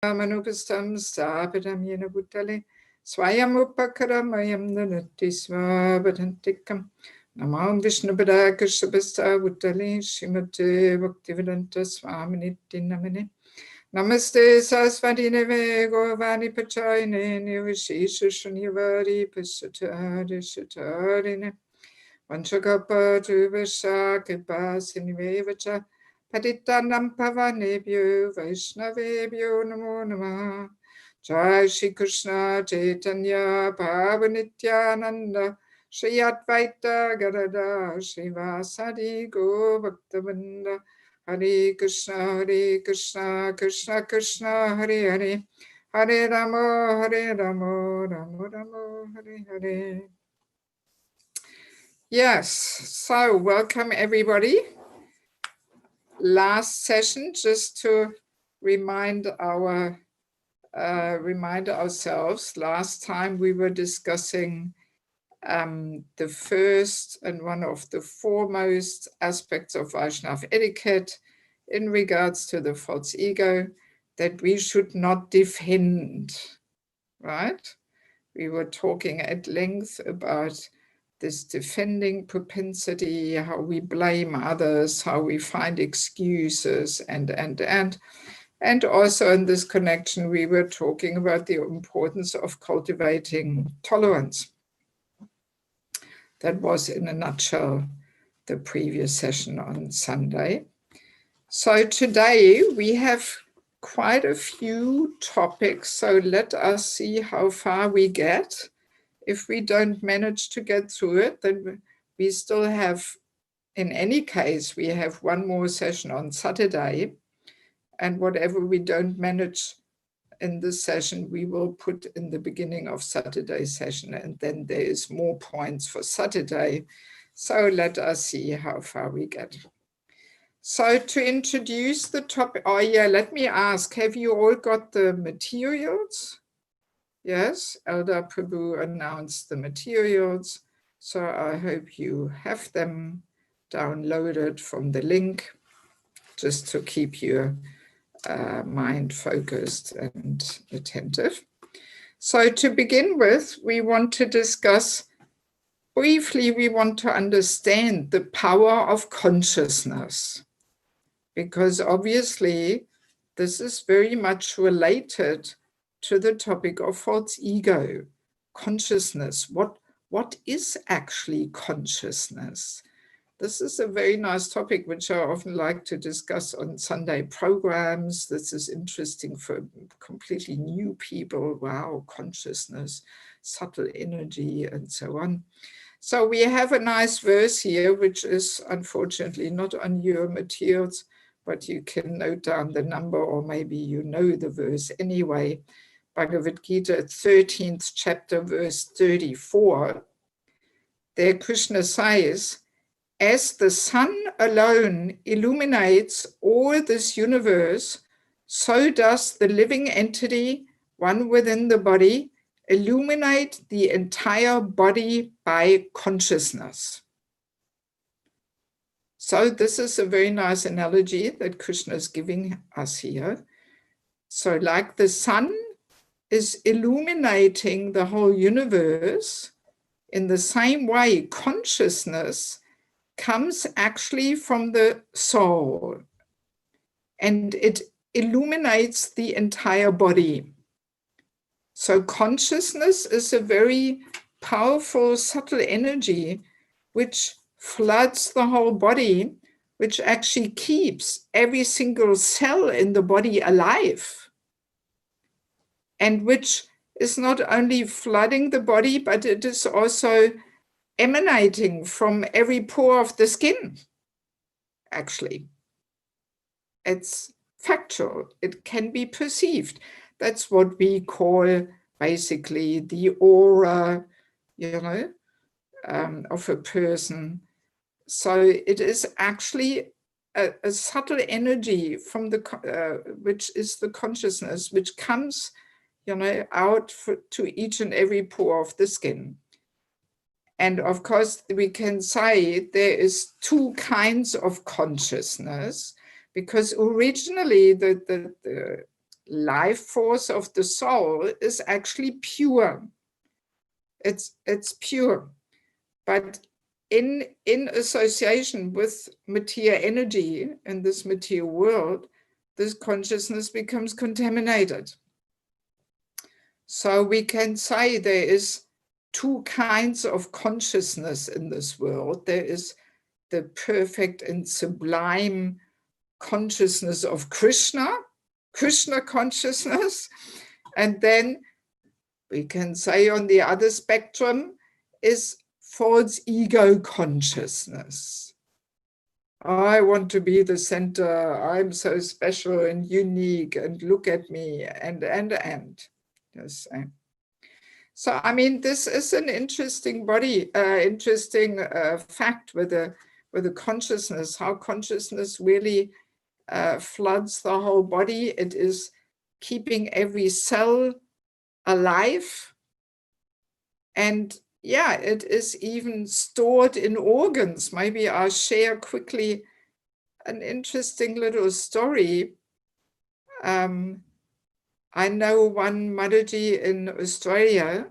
Manupastam Stapidam Yena Bhutale Swayam Upakaramayam Nanati Svabadantikam Namam Vishnupada Krishnapasta Bhutale Srimate Bhaktivedanta Swaminiti Namane Namaste Saraswati Deve Govani Pachayane Nivashisha Shunyavari Pasatari Shatarine Vanchakapa Tuvasha Kipa Sinivevacha Patitanam Pavanebhyo Vaishnavebhyo Namo Namah Jai Shri Krishna Chaitanya Pavanityananda Shri Advaita Gadada Srivasadi Go Bhaktavinda Hare Krishna Krishna Krishna Hare Hare Hare Ramo Ramo Ramo Hare Hare. Yes, so welcome everybody. Last session, just to remind ourselves, last time we were discussing the first and one of the foremost aspects of Vaishnava etiquette in regards to the false ego, that we should not defend, right? We were talking at length about this defending propensity, how we blame others, how we find excuses, and also in this connection, we were talking about the importance of cultivating tolerance. That was, in a nutshell, the previous session on Sunday. So today we have quite a few topics, so let us see how far we get. If we don't manage to get through it, then we still have, in any case, we have one more session on Saturday, and whatever we don't manage in this session, we will put in the beginning of Saturday's session, and then there is more points for Saturday. So let us see how far we get. So to introduce the topic, oh yeah, let me ask, have you all got the materials? Yes, Elder Prabhu announced the materials, so I hope you have them downloaded from the link, just to keep your mind focused and attentive. So to begin with, we want to discuss, briefly, we want to understand the power of consciousness, because obviously this is very much related to the topic of false ego, consciousness. What is actually consciousness? This is a very nice topic, which I often like to discuss on Sunday programs. This is interesting for completely new people. Wow, consciousness, subtle energy, and so on. So we have a nice verse here, which is unfortunately not on your materials, but you can note down the number, or maybe you know the verse anyway. Bhagavad Gita, 13th chapter, verse 34. There Krishna says, as the sun alone illuminates all this universe, so does the living entity, one within the body, illuminate the entire body by consciousness. So this is a very nice analogy that Krishna is giving us here. So like the sun is illuminating the whole universe, in the same way, consciousness comes actually from the soul, and it illuminates the entire body. So consciousness is a very powerful, subtle energy which floods the whole body, which actually keeps every single cell in the body alive, and which is not only flooding the body, but it is also emanating from every pore of the skin, actually. It's factual, it can be perceived. That's what we call basically the aura, of a person. So it is actually a subtle energy from the which is the consciousness, which comes, out to each and every pore of the skin. And of course, we can say there is two kinds of consciousness, because originally the life force of the soul is actually pure. It's pure. But in association with material energy in this material world, this consciousness becomes contaminated. So we can say there is two kinds of consciousness in this world. There is the perfect and sublime consciousness of Krishna consciousness. And then we can say on the other spectrum is false ego consciousness. I want to be the center. I'm so special and unique, and look at me, and. Yes. So, I mean, this is an interesting fact with the consciousness, how consciousness really floods the whole body. It is keeping every cell alive. And yeah, it is even stored in organs. Maybe I'll share quickly an interesting little story. I know one Mataji in Australia.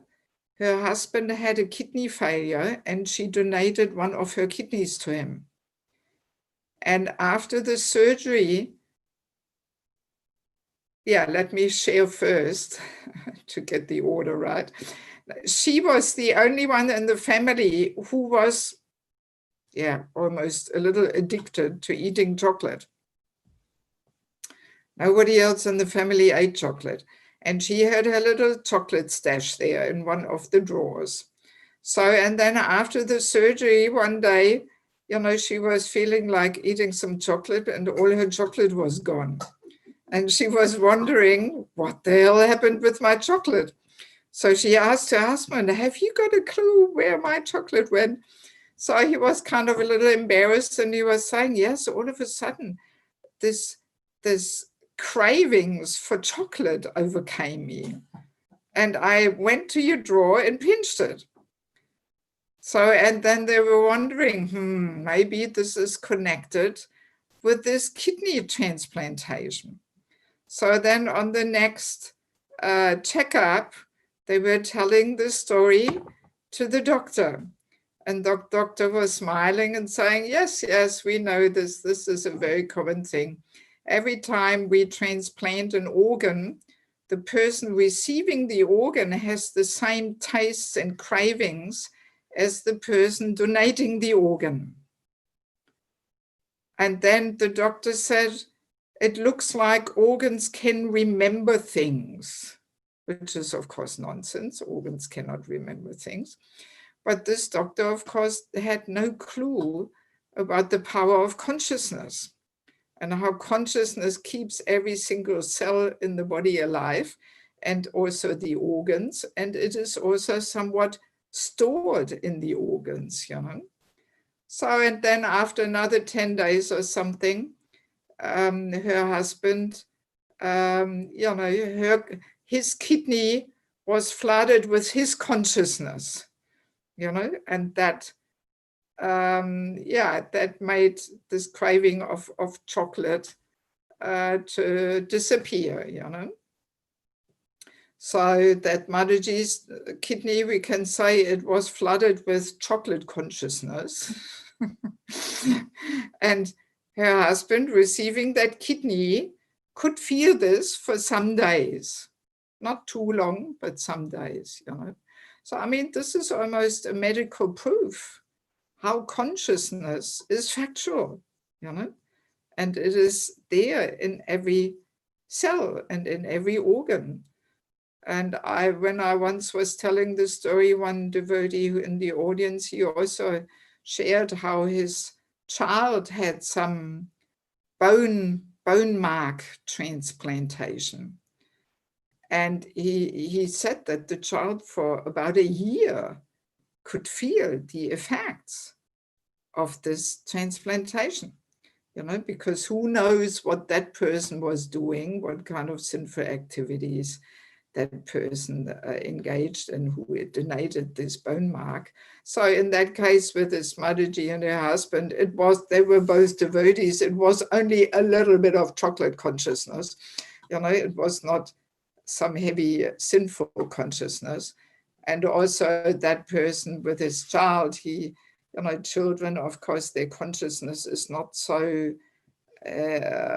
Her husband had a kidney failure and she donated one of her kidneys to him. And after the surgery, yeah, let me share first to get the order right. She was the only one in the family who was, yeah, almost a little addicted to eating chocolate. Nobody else in the family ate chocolate. And she had her little chocolate stash there in one of the drawers. So, and then after the surgery one day, you know, she was feeling like eating some chocolate and all her chocolate was gone. And she was wondering, what the hell happened with my chocolate? So she asked her husband, have you got a clue where my chocolate went? So he was kind of a little embarrassed and he was saying, yes, all of a sudden, this cravings for chocolate overcame me. And I went to your drawer and pinched it. So, and then they were wondering, maybe this is connected with this kidney transplantation. So then on the next checkup, they were telling the story to the doctor. And the doctor was smiling and saying, yes, we know this. This is a very common thing. Every time we transplant an organ, the person receiving the organ has the same tastes and cravings as the person donating the organ. And then the doctor said, it looks like organs can remember things, which is, of course, nonsense. Organs cannot remember things. But this doctor, of course, had no clue about the power of consciousness and how consciousness keeps every single cell in the body alive and also the organs. And it is also somewhat stored in the organs, you know. So, and then after another 10 days or something, her husband, you know, his kidney was flooded with his consciousness, you know, and that, yeah, that made this craving of chocolate to disappear, you know. So that Mataji's kidney, we can say it was flooded with chocolate consciousness. And her husband receiving that kidney could feel this for some days, not too long, but some days, you know. So, I mean, this is almost a medical proof how consciousness is factual, you know, and it is there in every cell and in every organ. And when I once was telling the story, one devotee in the audience, he also shared how his child had some bone mark transplantation. And he said that the child for about a year could feel the effects of this transplantation, you know, because who knows what that person was doing, what kind of sinful activities that person engaged and who donated this bone mark. So in that case with this Mataji and her husband, they were both devotees. It was only a little bit of chocolate consciousness, it was not some heavy sinful consciousness. And also that person with his child, children, of course, their consciousness is not so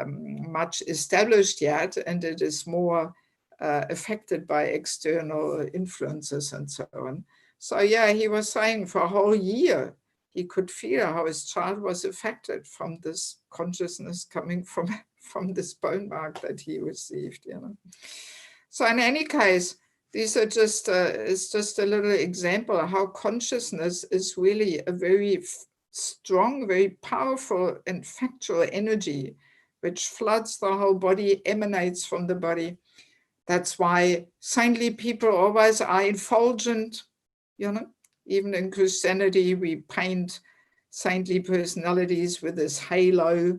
much established yet, and it is more affected by external influences and so on. So yeah, he was saying for a whole year, he could feel how his child was affected from this consciousness coming from this bone mark that he received, So in any case, these are it's just a little example of how consciousness is really a very strong, very powerful and factual energy, which floods the whole body, emanates from the body. That's why saintly people always are effulgent, Even in Christianity, we paint saintly personalities with this halo,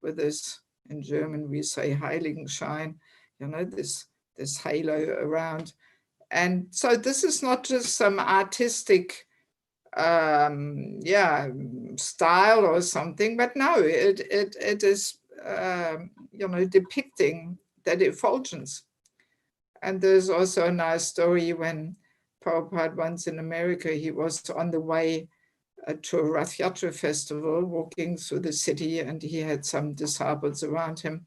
with this, in German we say Heiligenschein, this halo around. And so this is not just some artistic style or something, but no, it is depicting that effulgence. And there's also a nice story when Prabhupada once in America, he was on the way to a Rath Yatra festival, walking through the city, and he had some disciples around him.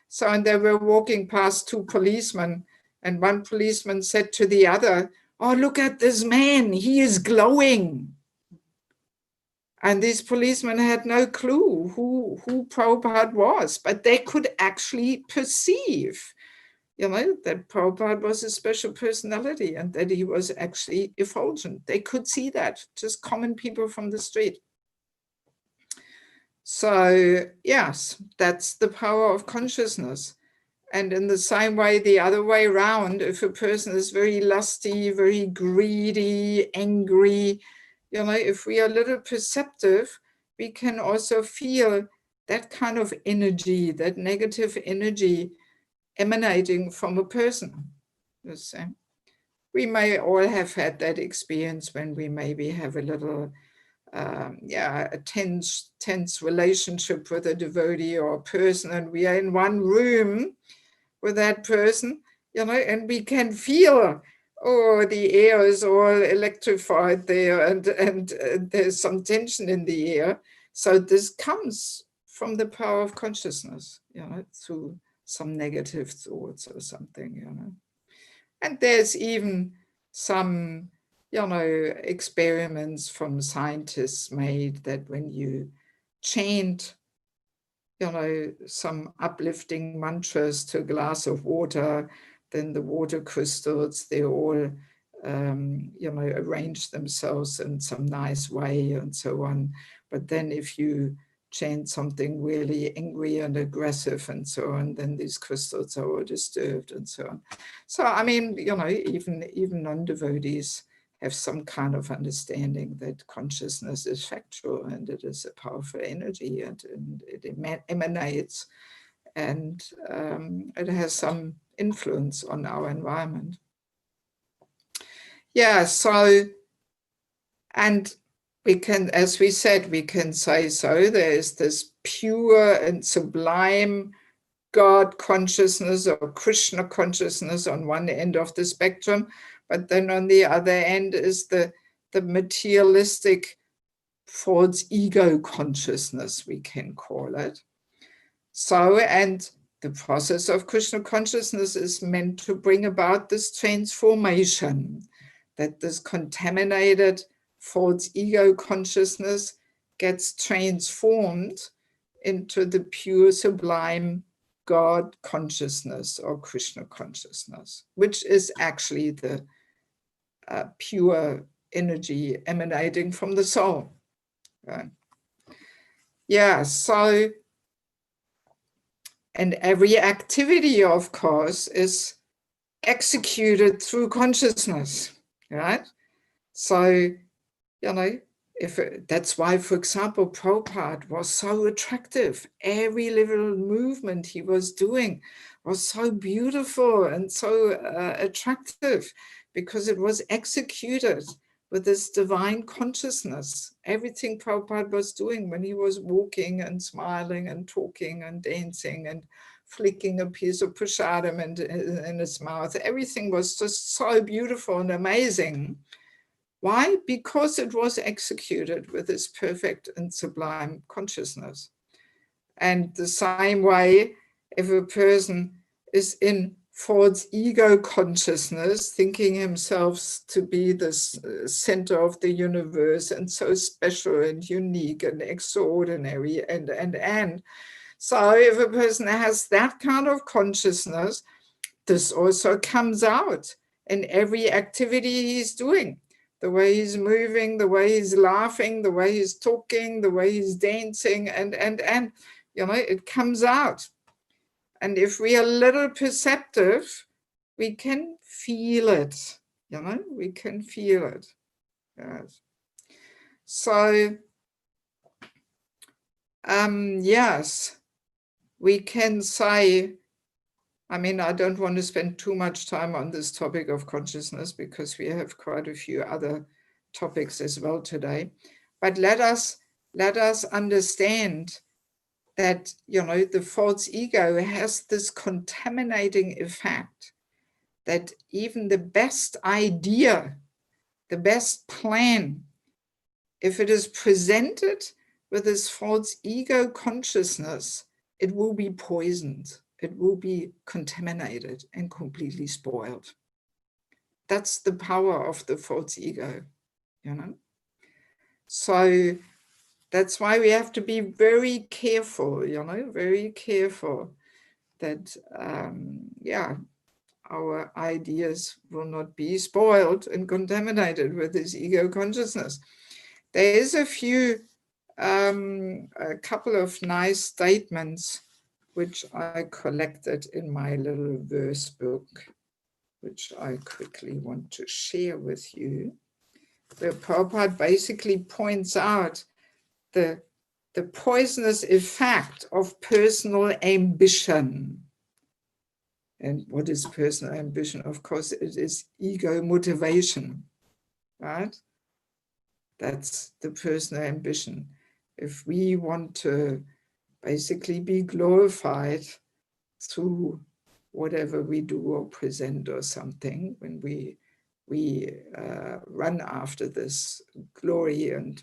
So, and they were walking past two policemen, and one policeman said to the other, "Oh, look at this man, he is glowing." And these policemen had no clue who Prabhupada was, but they could actually perceive, that Prabhupada was a special personality and that he was actually effulgent. They could see that, just common people from the street. So yes, that's the power of consciousness. And in the same way, the other way around, if a person is very lusty, very greedy, angry, if we are a little perceptive, we can also feel that kind of energy, that negative energy emanating from a person. We may all have had that experience when we maybe have a little a tense relationship with a devotee or a person, and we are in one room with that person, and we can feel, the air is all electrified there, and there's some tension in the air. So this comes from the power of consciousness, through some negative thoughts or something, And there's even some, experiments from scientists made that when you chant, some uplifting mantras to a glass of water, then the water crystals, they all, arrange themselves in some nice way and so on. But then if you chant something really angry and aggressive and so on, then these crystals are all disturbed and so on. So, I mean, even non-devotees have some kind of understanding that consciousness is factual and it is a powerful energy, and it emanates, and it has some influence on our environment. Yeah, so, and we can, as we said, we can say so, there's this pure and sublime God consciousness or Krishna consciousness on one end of the spectrum, but then on the other end is the materialistic false ego consciousness, we can call it. So, and the process of Krishna consciousness is meant to bring about this transformation, that this contaminated false ego consciousness gets transformed into the pure sublime God consciousness or Krishna consciousness, which is actually the pure energy emanating from the soul. Right? Yeah, so, and every activity, of course, is executed through consciousness, right? So, that's why, for example, Prabhupada was so attractive. Every little movement he was doing was so beautiful and so attractive, because it was executed with this divine consciousness. Everything Prabhupada was doing when he was walking and smiling and talking and dancing and flicking a piece of prasadam in his mouth. Everything was just so beautiful and amazing. Why? Because it was executed with this perfect and sublime consciousness. And the same way, if a person is in false ego consciousness, thinking himself to be the center of the universe and so special and unique and extraordinary and. So if a person has that kind of consciousness, this also comes out in every activity he's doing. The way he's moving, the way he's laughing, the way he's talking, the way he's dancing, and it comes out. And if we are a little perceptive, we can feel it, we can feel it. Yes. So, yes, we can say, I mean, I don't want to spend too much time on this topic of consciousness because we have quite a few other topics as well today. But let us understand that, the false ego has this contaminating effect that even the best idea, the best plan, if it is presented with this false ego consciousness, it will be poisoned. It will be contaminated and completely spoiled. That's the power of the false ego, So that's why we have to be very careful, very careful that, our ideas will not be spoiled and contaminated with this ego consciousness. There is a couple of nice statements which I collected in my little verse book, which I quickly want to share with you. The Prabhupada basically points out the poisonous effect of personal ambition. And what is personal ambition? Of course, it is ego motivation, right? That's the personal ambition. If we want to basically be glorified through whatever we do or present or something, when we run after this glory and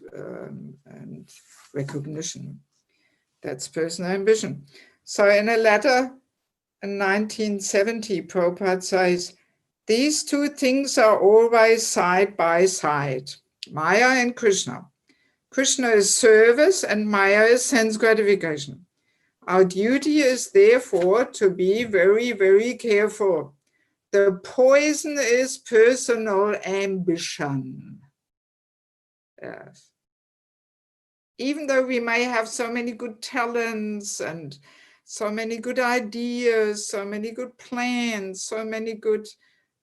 recognition, that's personal ambition. So in a letter in 1970, Prabhupada says, these two things are always side by side, Maya and Krishna. Krishna is service and Maya is sense gratification. Our duty is therefore to be very, very careful. The poison is personal ambition. Yes. Even though we may have so many good talents and so many good ideas, so many good plans, so many good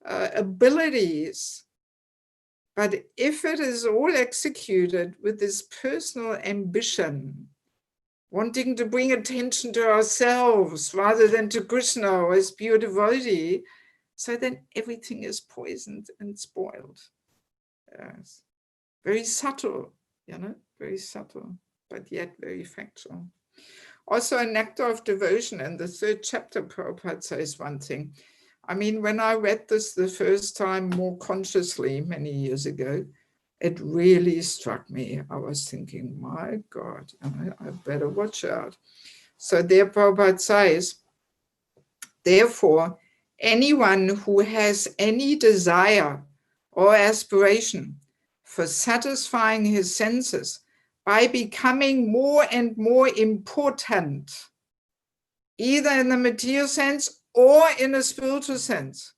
abilities, but if it is all executed with this personal ambition, wanting to bring attention to ourselves rather than to Krishna or his pure devotee, so then everything is poisoned and spoiled. Yes. Very subtle, very subtle, but yet very factual. Also, in Nectar of Devotion, in the 3rd chapter, Prabhupada says one thing. I mean, when I read this the first time more consciously many years ago, it really struck me. I was thinking, my God, I better watch out. So there Prabhupada says, therefore, anyone who has any desire or aspiration for satisfying his senses by becoming more and more important, either in the material sense or in a spiritual sense,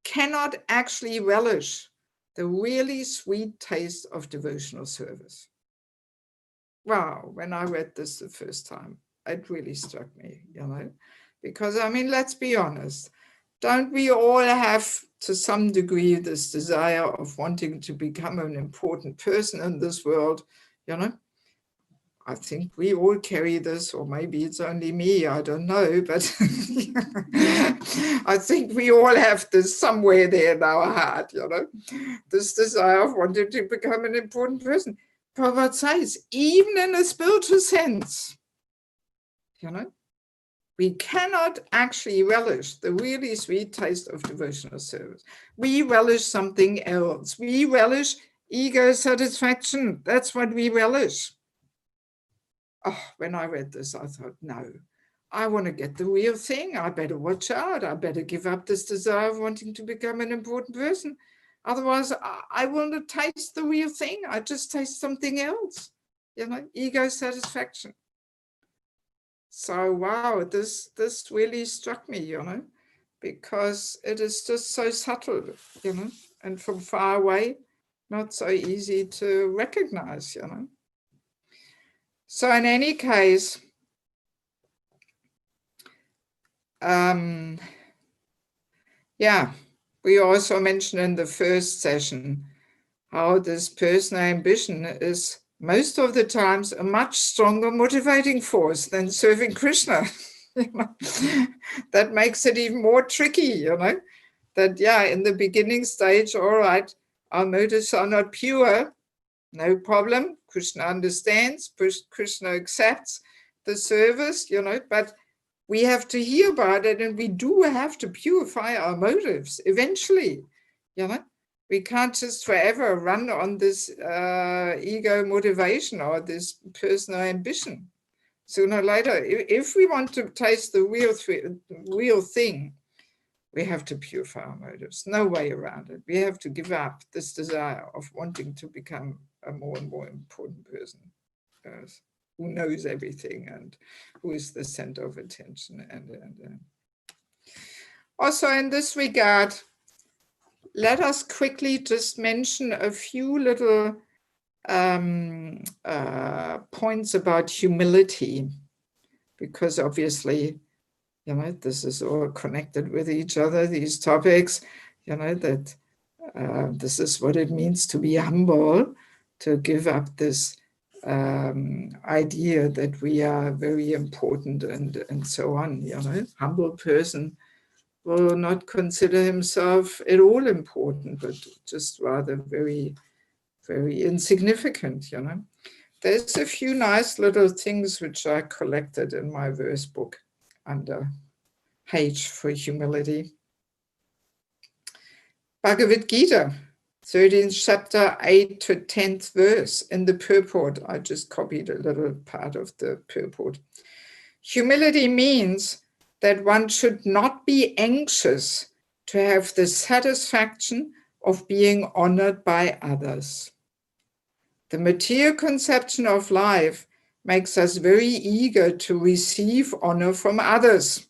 cannot actually relish the really sweet taste of devotional service. Wow, when I read this the first time, it really struck me, because, I mean, let's be honest, don't we all have, to some degree, this desire of wanting to become an important person in this world, I think we all carry this, or maybe it's only me, I don't know, but I think we all have this somewhere there in our heart, this desire of wanting to become an important person. Prabhupada says, even in a spiritual sense, We cannot actually relish the really sweet taste of devotional service. We relish something else. We relish ego satisfaction. That's what we relish. Oh, when I read this, I thought, no, I want to get the real thing. I better watch out. I better give up this desire of wanting to become an important person. Otherwise, I will not taste the real thing. I just taste something else, ego satisfaction. So, wow, this really struck me, because it is just so subtle, and from far away, not so easy to recognize, So in any case, yeah, we also mentioned in the first session how this personal ambition is most of the times a much stronger motivating force than serving Krishna. That makes it even more tricky, that, yeah, in the beginning stage, all right, our motives are not pure, no problem. Krishna understands, Krishna accepts the service, but we have to hear about it, and we do have to purify our motives eventually, We can't just forever run on this ego motivation or this personal ambition. Sooner or later, if we want to taste the real thing, we have to purify our motives. No way around it. We have to give up this desire of wanting to become a more and more important person who knows everything and who is the center of attention. And also in this regard, let us quickly just mention a few little points about humility, because obviously, this is all connected with each other, these topics, that this is what it means to be humble, to give up this idea that we are very important and so on. Humble person will not consider himself at all important, but just rather very, very insignificant, There's a few nice little things which I collected in my verse book under H for humility. Bhagavad Gita, 13th chapter, 8 to 10th verse in the purport. I just copied a little part of the purport. Humility means that one should not be anxious to have the satisfaction of being honored by others. The material conception of life makes us very eager to receive honor from others.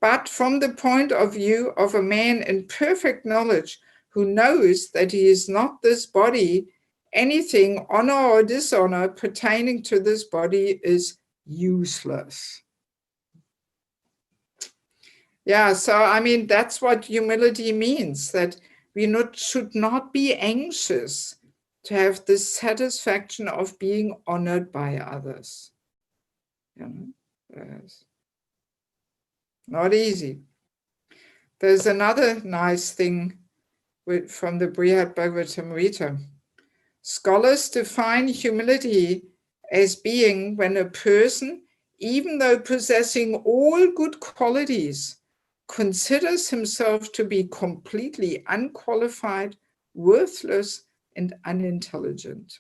But from the point of view of a man in perfect knowledge who knows that he is not this body, anything, honor or dishonor pertaining to this body is useless. Yeah, so I mean, that's what humility means, that we should not be anxious to have the satisfaction of being honored by others. Yes. Not easy. There's another nice thing from the Brihad Bhagavatamrita. Scholars define humility as being when a person, even though possessing all good qualities, considers himself to be completely unqualified, worthless, and unintelligent.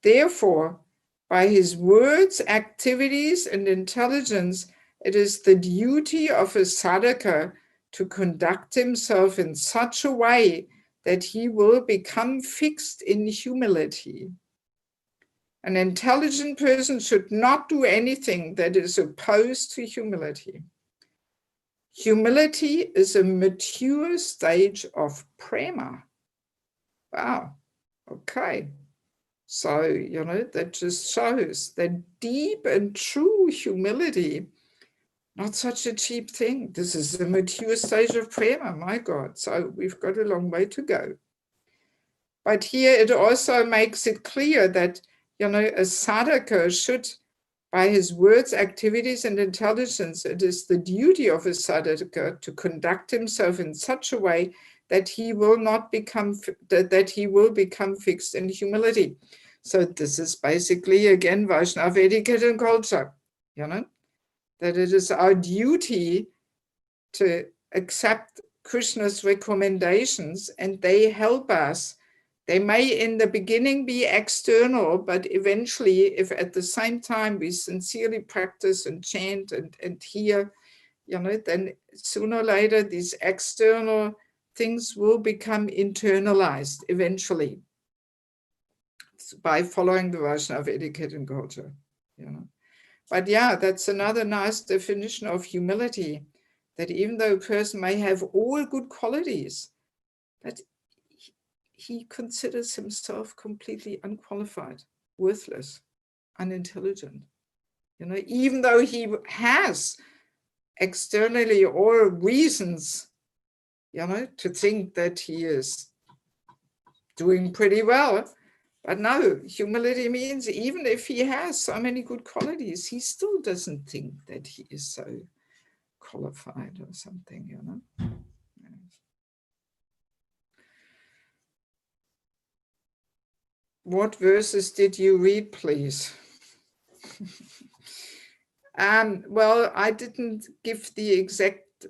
Therefore, by his words, activities, and intelligence, it is the duty of a sadhaka to conduct himself in such a way that he will become fixed in humility. An intelligent person should not do anything that is opposed to humility. Humility is a mature stage of prema. Wow, okay. So, that just shows that deep and true humility, not such a cheap thing. This is a mature stage of prema, my God. So we've got a long way to go. But here it also makes it clear that, a sadhaka should, by his words, activities, and intelligence, it is the duty of a sadhaka to conduct himself in such a way that he will become fixed in humility. So this is basically, again, Vaishnava etiquette and culture, that it is our duty to accept Krishna's recommendations, and they help us. They may in the beginning be external, but eventually, if at the same time we sincerely practice and chant and hear, then sooner or later these external things will become internalized eventually by following the Vaishnava etiquette and culture. But yeah, that's another nice definition of humility, that even though a person may have all good qualities, but he considers himself completely unqualified, worthless, unintelligent. Even though he has externally all reasons, to think that he is doing pretty well. But no, humility means even if he has so many good qualities, he still doesn't think that he is so qualified or something, What verses did you read, please? Well, I didn't give the exact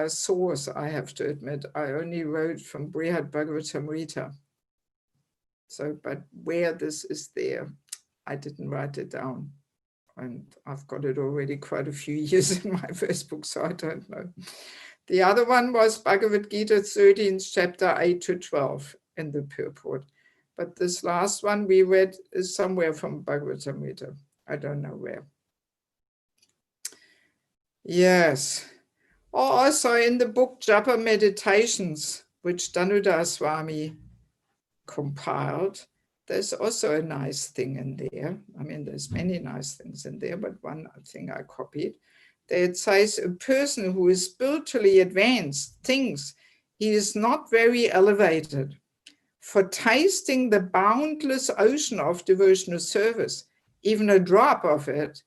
source, I have to admit. I only wrote from Brihad Bhagavatamrita. So, but where this is there, I didn't write it down. And I've got it already quite a few years in my first book, so I don't know. The other one was Bhagavad Gita 13th chapter 8 to 12 in the purport. But this last one we read is somewhere from Bhagavatamrita. I don't know where. Yes. Also in the book Japa Meditations, which Danuda Swami compiled, there's also a nice thing in there. I mean, there's many nice things in there, but one thing I copied. It says a person who is spiritually advanced thinks he is not very elevated. For tasting the boundless ocean of devotional service, even a drop of it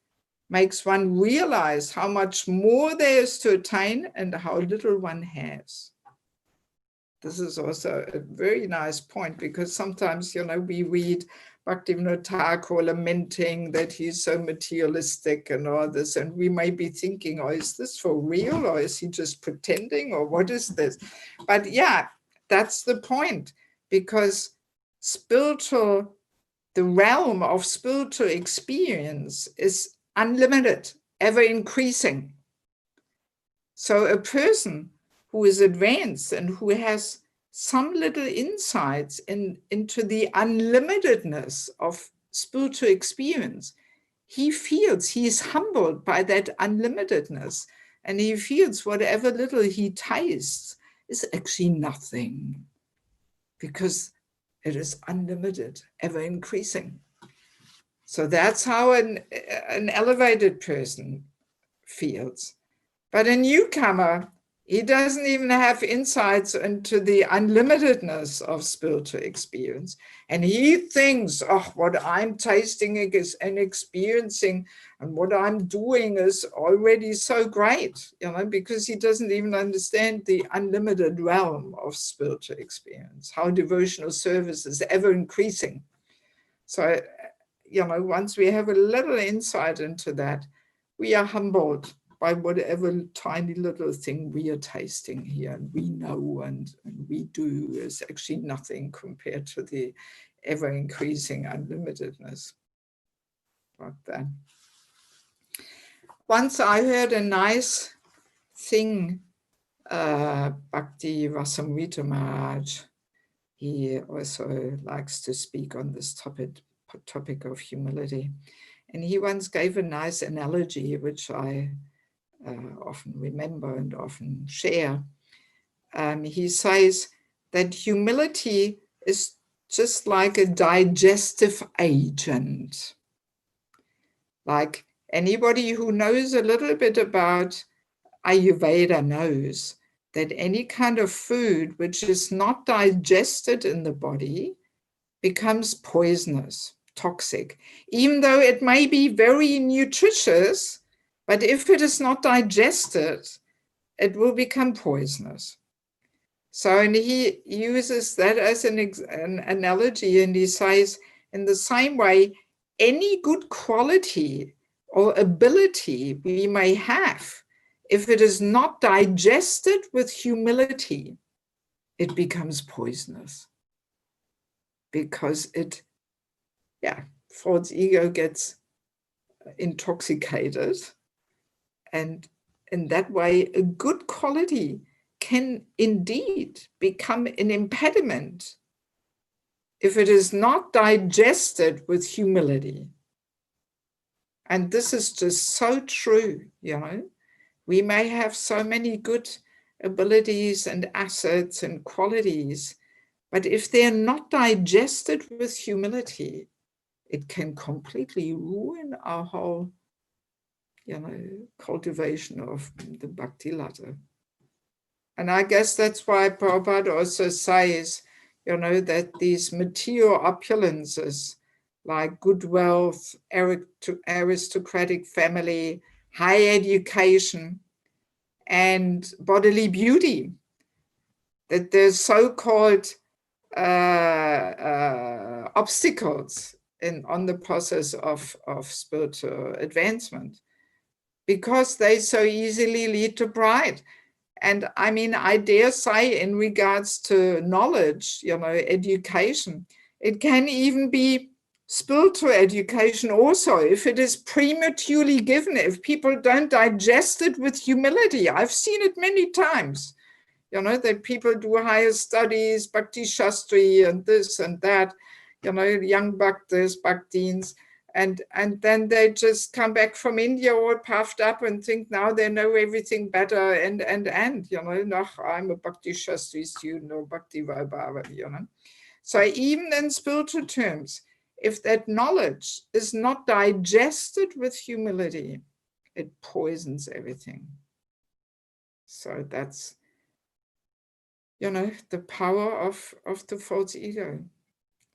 makes one realize how much more there is to attain and how little one has. This is also a very nice point, because sometimes, we read Bhaktivinoda Thakur lamenting that he's so materialistic and all this, and we may be thinking, oh, is this for real, or is he just pretending, or what is this? But yeah, that's the point, because the realm of spiritual experience is unlimited, ever increasing. So a person who is advanced and who has some little insights into the unlimitedness of spiritual experience, he feels he is humbled by that unlimitedness, and he feels whatever little he tastes is actually nothing, because it is unlimited, ever increasing. So that's how an elevated person feels. But a newcomer, he doesn't even have insights into the unlimitedness of spiritual experience. And he thinks, oh, what I'm tasting and experiencing and what I'm doing is already so great, because he doesn't even understand the unlimited realm of spiritual experience, how devotional service is ever increasing. So, once we have a little insight into that, we are humbled by whatever tiny little thing we are tasting here, and we know and we do is actually nothing compared to the ever-increasing unlimitedness. Like that. Once I heard a nice thing, Bhakti Vasamrita Maharaj, he also likes to speak on this topic of humility. And he once gave a nice analogy, which I often remember and often share. He says that humility is just like a digestive agent. Like anybody who knows a little bit about Ayurveda knows that any kind of food which is not digested in the body becomes poisonous, toxic, even though it may be very nutritious. But if it is not digested, it will become poisonous. So, and he uses that as an analogy, and he says, in the same way, any good quality or ability we may have, if it is not digested with humility, it becomes poisonous. Because it, false ego gets intoxicated, and in that way, a good quality can indeed become an impediment if it is not digested with humility. And this is just so true, We may have so many good abilities and assets and qualities, but if they're not digested with humility, it can completely ruin our whole, cultivation of the bhakti ladder. And I guess that's why Prabhupada also says, that these material opulences, like good wealth, aristocratic family, high education, and bodily beauty, that there's so-called obstacles on the process of spiritual advancement, because they so easily lead to pride. And I mean, I dare say in regards to knowledge, education, it can even be spiritual education also, if it is prematurely given, if people don't digest it with humility. I've seen it many times, that people do higher studies, Bhakti Shastri and this and that, young bhaktas, bhaktins, and then they just come back from India all puffed up and think now they know everything better, and I'm a Bhakti Shastri student or Bhakti Vaibhava, So even in spiritual terms, if that knowledge is not digested with humility, it poisons everything. So that's, the power of the false ego.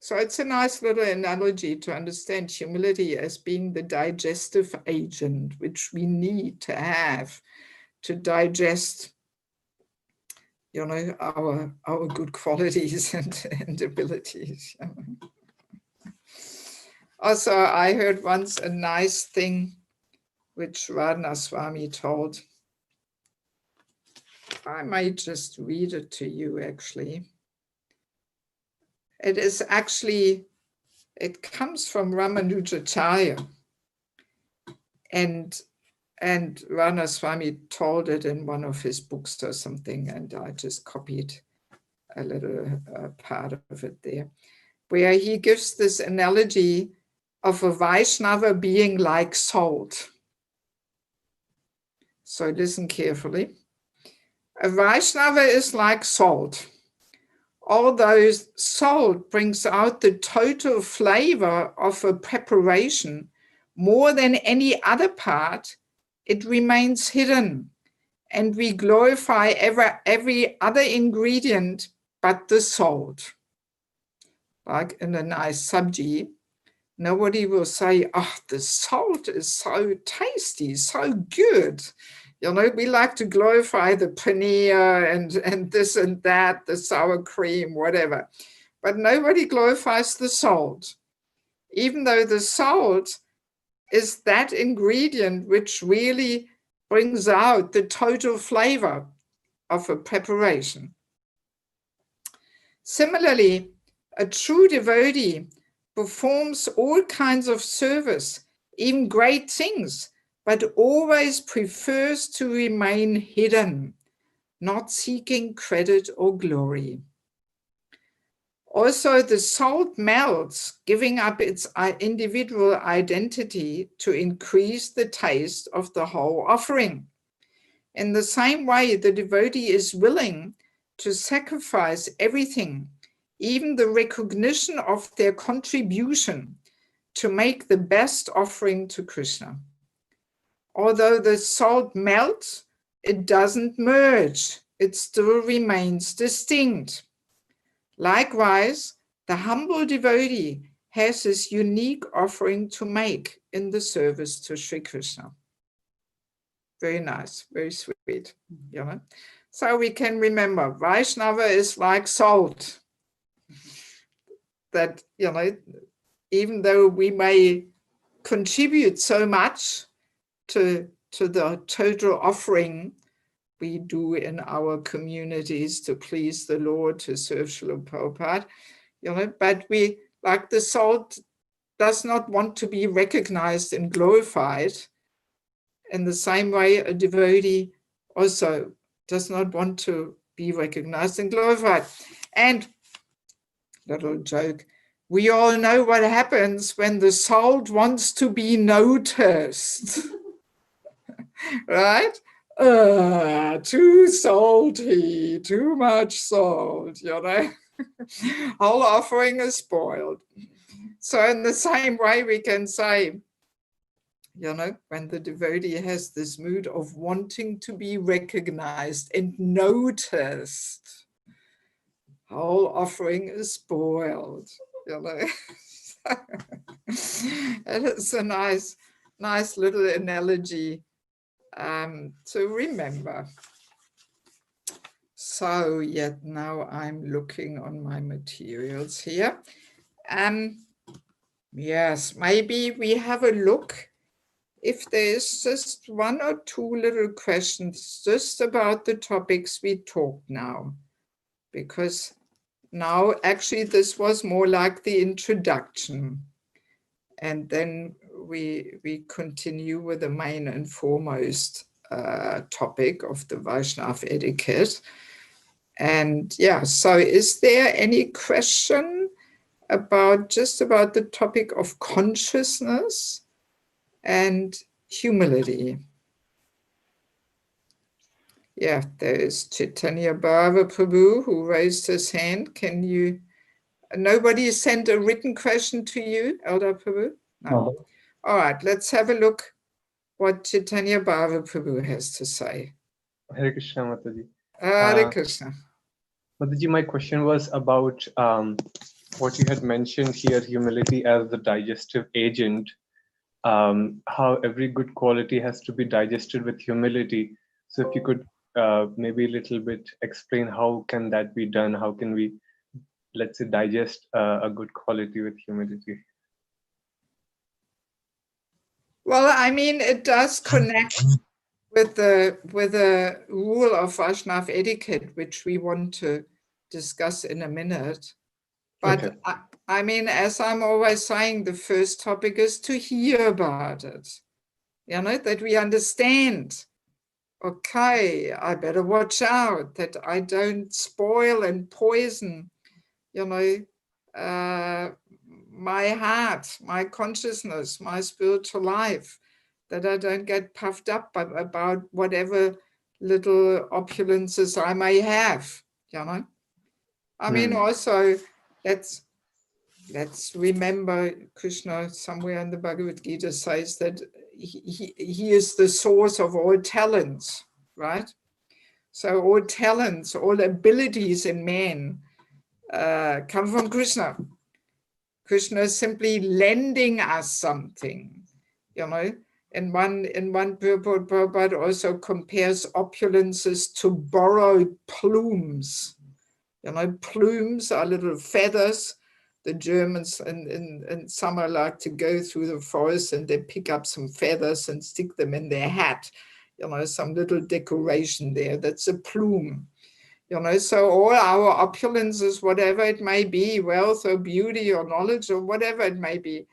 So it's a nice little analogy to understand humility as being the digestive agent, which we need to have to digest, our good qualities and abilities. Also, I heard once a nice thing which Radhana Swami told. I might just read it to you, actually. It is actually, it comes from Ramanujacharya. And Radhana Swami told it in one of his books or something, and I just copied a little part of it there, where he gives this analogy of a Vaishnava being like salt. So listen carefully. A Vaishnava is like salt. Although salt brings out the total flavor of a preparation more than any other part, it remains hidden, and we glorify every other ingredient but the salt. Like in a nice sabji, nobody will say, oh, the salt is so tasty, so good. We like to glorify the paneer and this and that, the sour cream, whatever. But nobody glorifies the salt, even though the salt is that ingredient which really brings out the total flavor of a preparation. Similarly, a true devotee performs all kinds of service, even great things, but always prefers to remain hidden, not seeking credit or glory. Also, the salt melts, giving up its individual identity to increase the taste of the whole offering. In the same way, the devotee is willing to sacrifice everything, even the recognition of their contribution, to make the best offering to Krishna. Although the salt melts, it doesn't merge. It still remains distinct. Likewise, the humble devotee has this unique offering to make in the service to Sri Krishna. Very nice, very sweet. So we can remember, Vaishnava is like salt. That, even though we may contribute so much to the total offering we do in our communities to please the Lord, to serve Srila Prabhupada, but we, like the salt, does not want to be recognized and glorified. In the same way, a devotee also does not want to be recognized and glorified. And, little joke, we all know what happens when the salt wants to be noticed. Right? Too salty, too much salt, Whole offering is spoiled. So in the same way, we can say, when the devotee has this mood of wanting to be recognized and noticed, whole offering is spoiled, It is a nice little analogy to remember. So yet now I'm looking on my materials here. Yes, maybe we have a look if there's just one or two little questions just about the topics we talked now, because now actually this was more like the introduction, and then we continue with the main and foremost topic of the Vaishnava etiquette. And yeah, so is there any question about the topic of consciousness and humility? Yeah, there is Chaitanya Bhava Prabhu who raised his hand. Can you, nobody sent a written question to you, Elder Prabhu? No. All right, let's have a look what Chaitanya Bhava Prabhu has to say. Hare Krishna, Mataji. Hare Krishna. Mataji, my question was about what you had mentioned here, humility as the digestive agent, how every good quality has to be digested with humility. So if you could maybe a little bit explain how can that be done? How can we, let's say, digest a good quality with humility? Well, I mean, it does connect with the rule of Vaishnava etiquette, which we want to discuss in a minute. But okay. I mean, as I'm always saying, the first topic is to hear about it, that we understand, okay, I better watch out that I don't spoil and poison, my heart, my consciousness, my spiritual life, that I don't get puffed up about whatever little opulences I may have, I mean, also, let's remember Krishna somewhere in the Bhagavad Gita says that he is the source of all talents, right? So all talents, all abilities in man come from Krishna. Krishna is simply lending us something, In one purport, Prabhupada also compares opulences to borrowed plumes. Plumes are little feathers. The Germans in summer like to go through the forest and they pick up some feathers and stick them in their hat. Some little decoration there. That's a plume. So all our opulences, whatever it may be, wealth or beauty or knowledge or whatever it may be,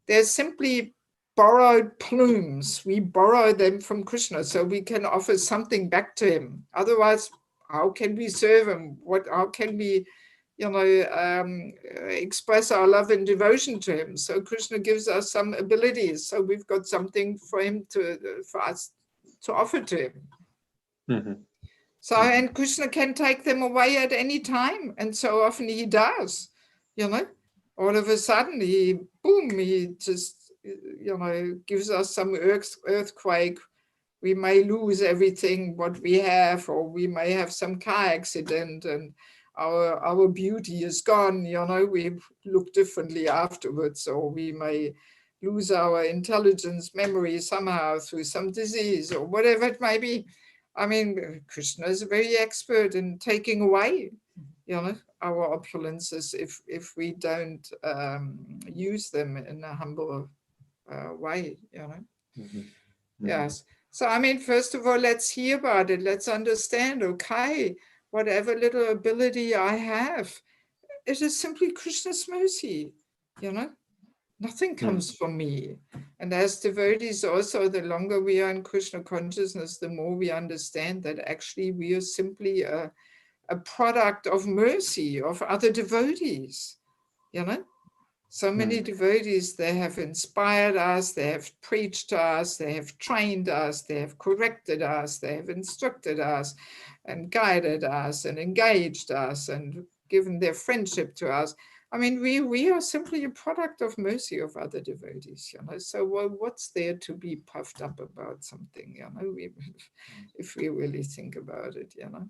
they're simply borrowed plumes. We borrow them from Krishna so we can offer something back to him. Otherwise, how can we serve him? How can we, express our love and devotion to him? So Krishna gives us some abilities. So we've got something for us to offer to him. Mm-hmm. So, and Krishna can take them away at any time. And so often he does, all of a sudden he just, gives us some earthquake. We may lose everything what we have, or we may have some car accident and our beauty is gone, we look differently afterwards, or we may lose our intelligence, memory somehow through some disease or whatever it may be. I mean, Krishna is very expert in taking away, our opulences if we don't use them in a humble way, you know. Mm-hmm. Yes. So, I mean, first of all, let's hear about it. Let's understand, okay, whatever little ability I have, it is simply Krishna's mercy, you know. Nothing comes from me. And as devotees also, the longer we are in Krishna consciousness, the more we understand that actually we are simply a product of mercy of other devotees, you know. So many devotees, they have inspired us, they have preached to us, they have trained us, they have corrected us, they have instructed us and guided us and engaged us and given their friendship to us. I mean, we are simply a product of mercy of other devotees, you know. So what's there to be puffed up about something, you know, if we really think about it, you know.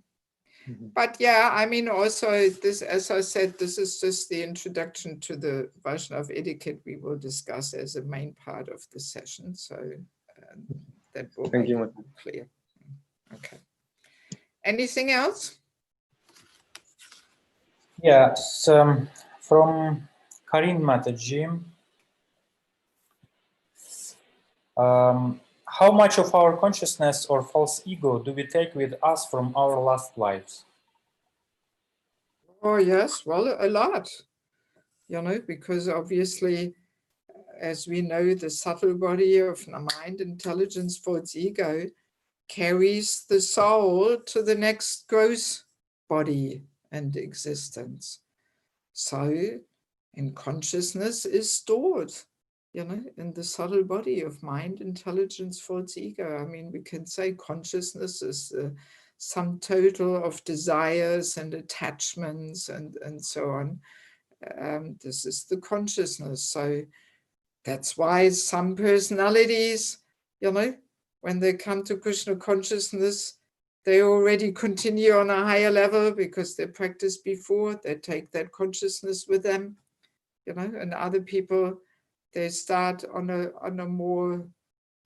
But yeah, I mean, also this, as I said, this is just the introduction to the Vaishnava etiquette we will discuss as a main part of the session. So that will make it clear. Okay. Anything else? Yes, from Karin Mataji. How much of our consciousness or false ego do we take with us from our last lives? Oh, yes, well, a lot, you know, because obviously, as we know, the subtle body of the mind, intelligence, thoughts, ego carries the soul to the next gross body and existence. So, in consciousness is stored, you know, in the subtle body of mind, intelligence, thoughts, ego. I mean, we can say consciousness is the sum total of desires and attachments and so on. This is the consciousness. So that's why some personalities, you know, when they come to Krishna consciousness, they already continue on a higher level because they practiced before, they take that consciousness with them, you know, and other people, they start on a more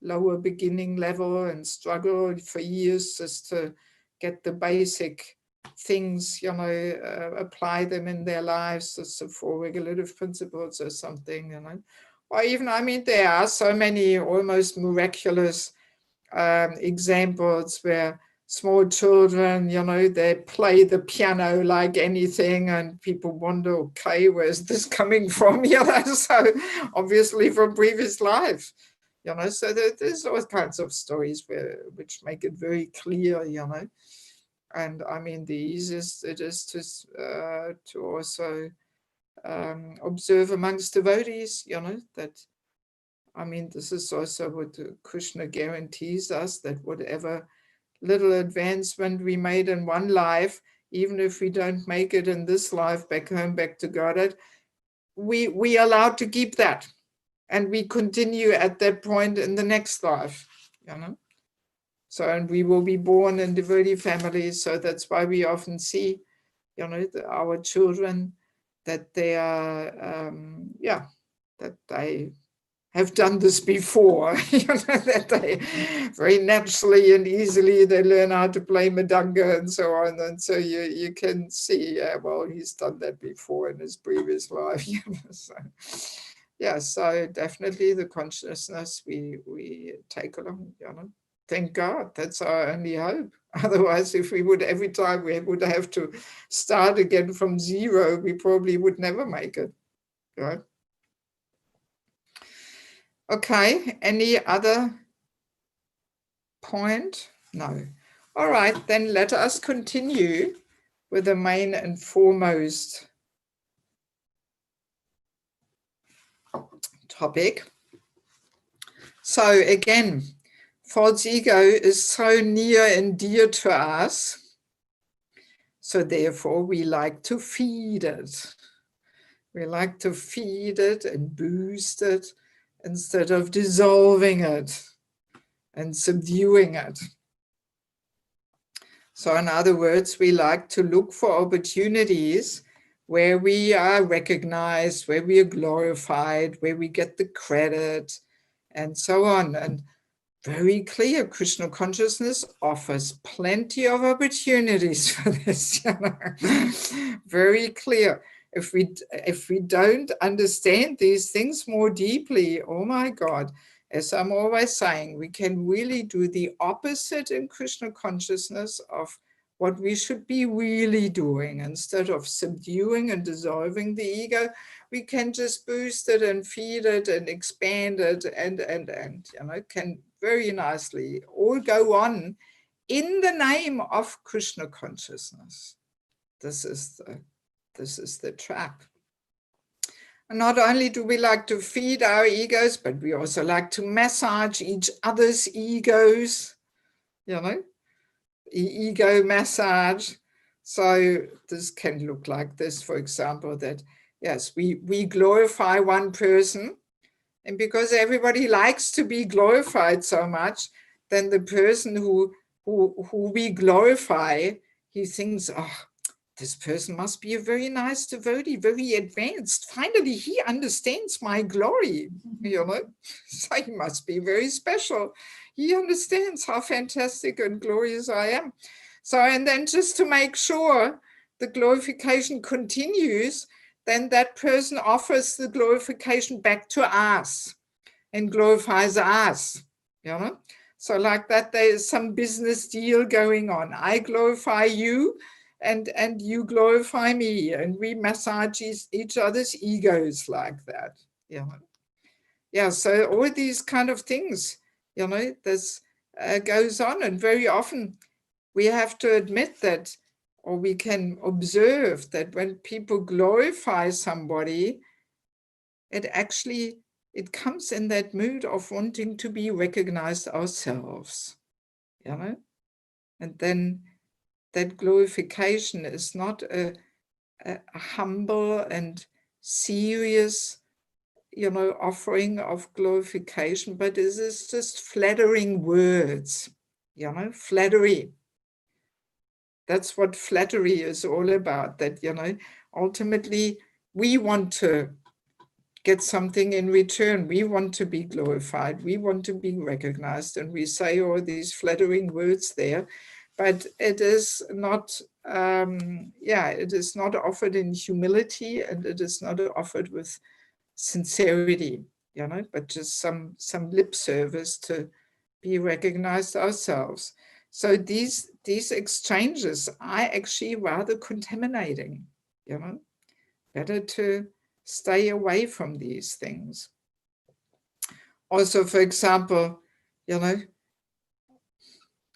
lower beginning level and struggle for years just to get the basic things, you know, apply them in their lives, just the 4 regulative principles or something, you know. Or even, I mean, there are so many almost miraculous examples where small children, you know, they play the piano like anything and people wonder, okay, where's this coming from? You know, so obviously from previous life, you know, so there's all kinds of stories which make it very clear, you know. And I mean, the easiest it is to also observe amongst devotees, you know, that, I mean, this is also what Krishna guarantees us, that whatever little advancement we made in one life, even if we don't make it in this life back home, back to Godhead, we are allowed to keep that. And we continue at that point in the next life, you know. So, and we will be born in devotee families. So that's why we often see, you know, our children, that they are, that they have done this before, you know, that they very naturally and easily they learn how to play Mridanga and so on. And so you can see, yeah, well, he's done that before in his previous life. You know, so, yeah, so definitely the consciousness we take along, you know. Thank God, that's our only hope. Otherwise, if we would, every time we would have to start again from zero, we probably would never make it, right? Okay, any other point? No. All right, then let us continue with the main and foremost topic. So again, false ego is so near and dear to us, so therefore we like to feed it. We like to feed it and boost it instead of dissolving it and subduing it. So in other words, we like to look for opportunities where we are recognized, where we are glorified, where we get the credit, and so on. And very clear, Krishna consciousness offers plenty of opportunities for this, you know? Very clear. if we don't understand these things more deeply, oh my God, as I'm always saying, we can really do the opposite in Krishna consciousness of what we should be really doing. Instead of subduing and dissolving the ego, we can just boost it and feed it and expand it and you know, can very nicely all go on in the name of Krishna consciousness. This is the trap. And not only do we like to feed our egos, but we also like to massage each other's egos, you know, ego massage. So this can look like this, for example, that yes, we glorify one person, and because everybody likes to be glorified so much, then the person who we glorify, he thinks, oh, this person must be a very nice devotee, very advanced. Finally, he understands my glory, you know, so he must be very special. He understands how fantastic and glorious I am. So, and then just to make sure the glorification continues, then that person offers the glorification back to us and glorifies us, you know. So like that, there is some business deal going on. I glorify you, and you glorify me, and we massage each other's egos like that, you know. Yeah, so all these kind of things, you know, this goes on, and very often we have to admit that, or we can observe that when people glorify somebody, it comes in that mood of wanting to be recognized ourselves, you know, and then that glorification is not a humble and serious, you know, offering of glorification, but it is just flattering words, you know, flattery. That's what flattery is all about, that, you know, ultimately we want to get something in return. We want to be glorified. We want to be recognized. And we say all these flattering words there, but it is not, it is not offered in humility, and it is not offered with sincerity, you know, but just some lip service to be recognized ourselves. So these exchanges are actually rather contaminating, you know. Better to stay away from these things. Also, for example, you know,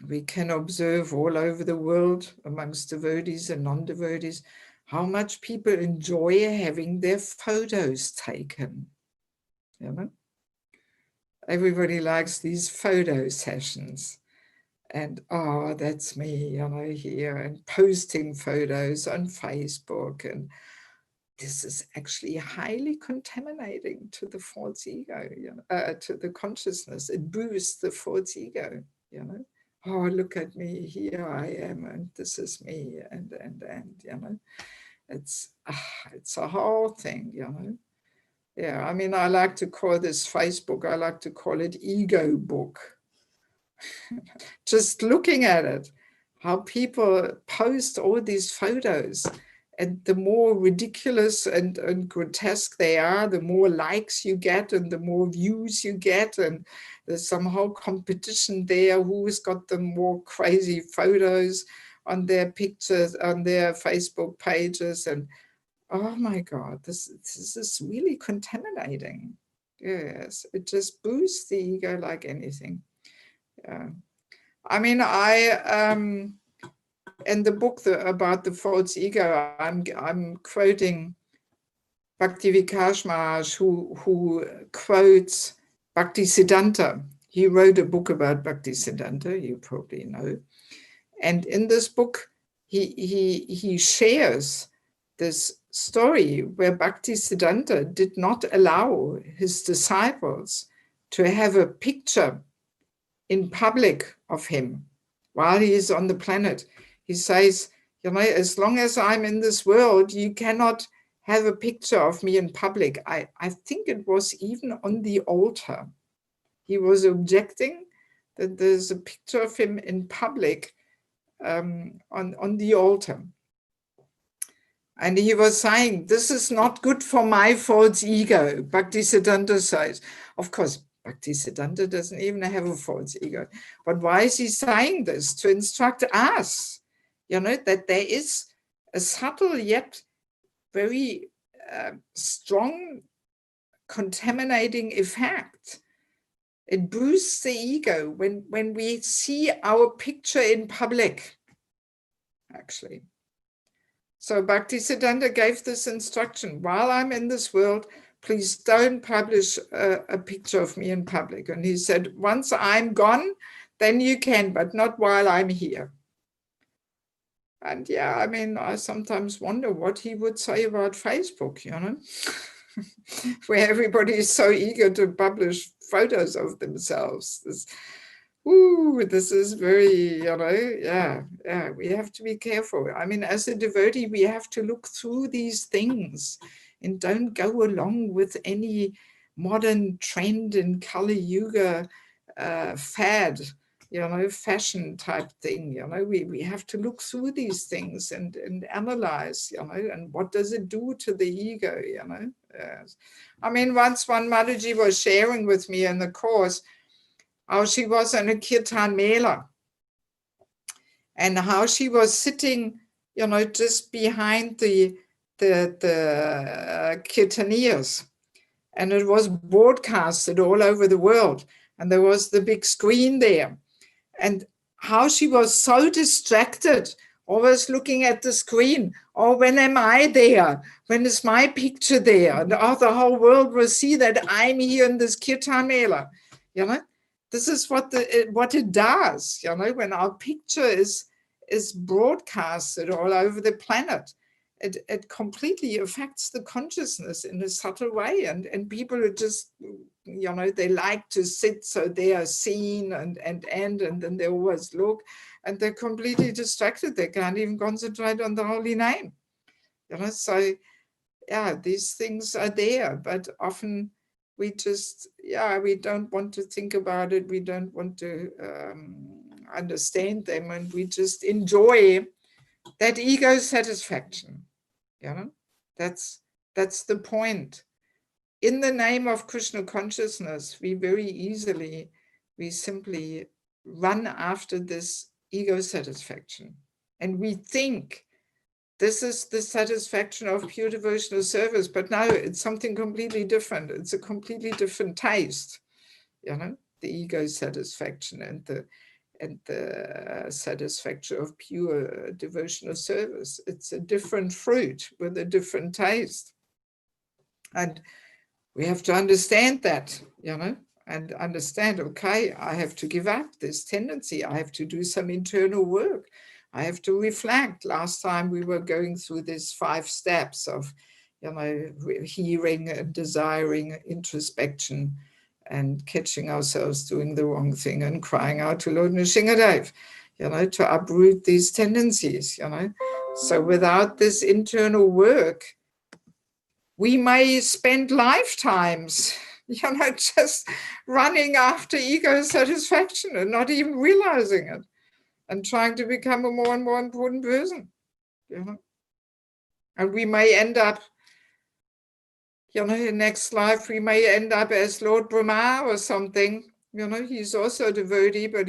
we can observe all over the world amongst devotees and non-devotees how much people enjoy having their photos taken, you know. Everybody likes these photo sessions. And, oh, that's me, you know, here, and posting photos on Facebook. And this is actually highly contaminating to the false ego, you know, to the consciousness. It boosts the false ego, you know. Oh, look at me, here I am, and this is me, and you know. It's a whole thing, you know. Yeah, I mean, I like to call this Facebook, I like to call it ego book. Just looking at it, how people post all these photos, and the more ridiculous and grotesque they are, the more likes you get and the more views you get, and there's some whole competition there, who's got the more crazy photos on their pictures, on their Facebook pages. And oh my God, this is really contaminating. Yes, it just boosts the ego like anything. Yeah. I mean, in the book about the false ego, I'm quoting Bhakti Vikas Maharaj, who quotes Bhaktisiddhanta. He wrote a book about Bhaktisiddhanta, you probably know. And in this book, he shares this story where Bhaktisiddhanta did not allow his disciples to have a picture in public of him while he is on the planet. He says, you know, as long as I'm in this world, you cannot have a picture of me in public. I think it was even on the altar. He was objecting that there's a picture of him in public on the altar. And he was saying, this is not good for my false ego. Bhaktisiddhanta says, of course, Bhaktisiddhanta doesn't even have a false ego. But why is he saying this? To instruct us, that there is a subtle yet very strong contaminating effect. It boosts the ego when we see our picture in public, actually. So Bhaktisiddhanta gave this instruction: while I'm in this world, please don't publish a picture of me in public. And he said, once I'm gone, then you can, but not while I'm here. And yeah, I mean, I sometimes wonder what he would say about Facebook, where everybody is so eager to publish photos of themselves. This is very, we have to be careful. I mean, as a devotee, we have to look through these things and don't go along with any modern trend in Kali Yuga fad, fashion type thing. We have to look through these things and analyze, and what does it do to the ego, Yes. I mean, once one Mataji was sharing with me in the course how she was in a kirtan mela and how she was sitting, just behind the kirtaniers, and it was broadcasted all over the world, and there was the big screen there, and how she was so distracted, always looking at the screen. Oh, when am I there? When is my picture there? And the whole world will see that I'm here in this kirtan mela. This is what it does. When our picture is broadcasted all over the planet, it completely affects the consciousness in a subtle way, and people are just, they like to sit so they are seen and then they always look, and they're completely distracted. They can't even concentrate on the holy name. So yeah, these things are there, but often we just, we don't want to think about it. We don't want to understand them, and we just enjoy that ego satisfaction. That's the point. In the name of Krishna consciousness, we simply run after this ego satisfaction, and we think this is the satisfaction of pure devotional service, but no, it's something completely different. It's a completely different taste, the ego satisfaction and the satisfaction of pure devotional service. It's a different fruit with a different taste. And we have to understand that, and understand, okay, I have to give up this tendency. I have to do some internal work. I have to reflect. Last time we were going through these 5 steps of, hearing and desiring, introspection, and catching ourselves doing the wrong thing and crying out to Lord Nrsingadev, to uproot these tendencies, So without this internal work, we may spend lifetimes, just running after ego satisfaction and not even realizing it, and trying to become a more and more important person, And we may end up, in next life, we may end up as Lord Brahma or something. He's also a devotee, but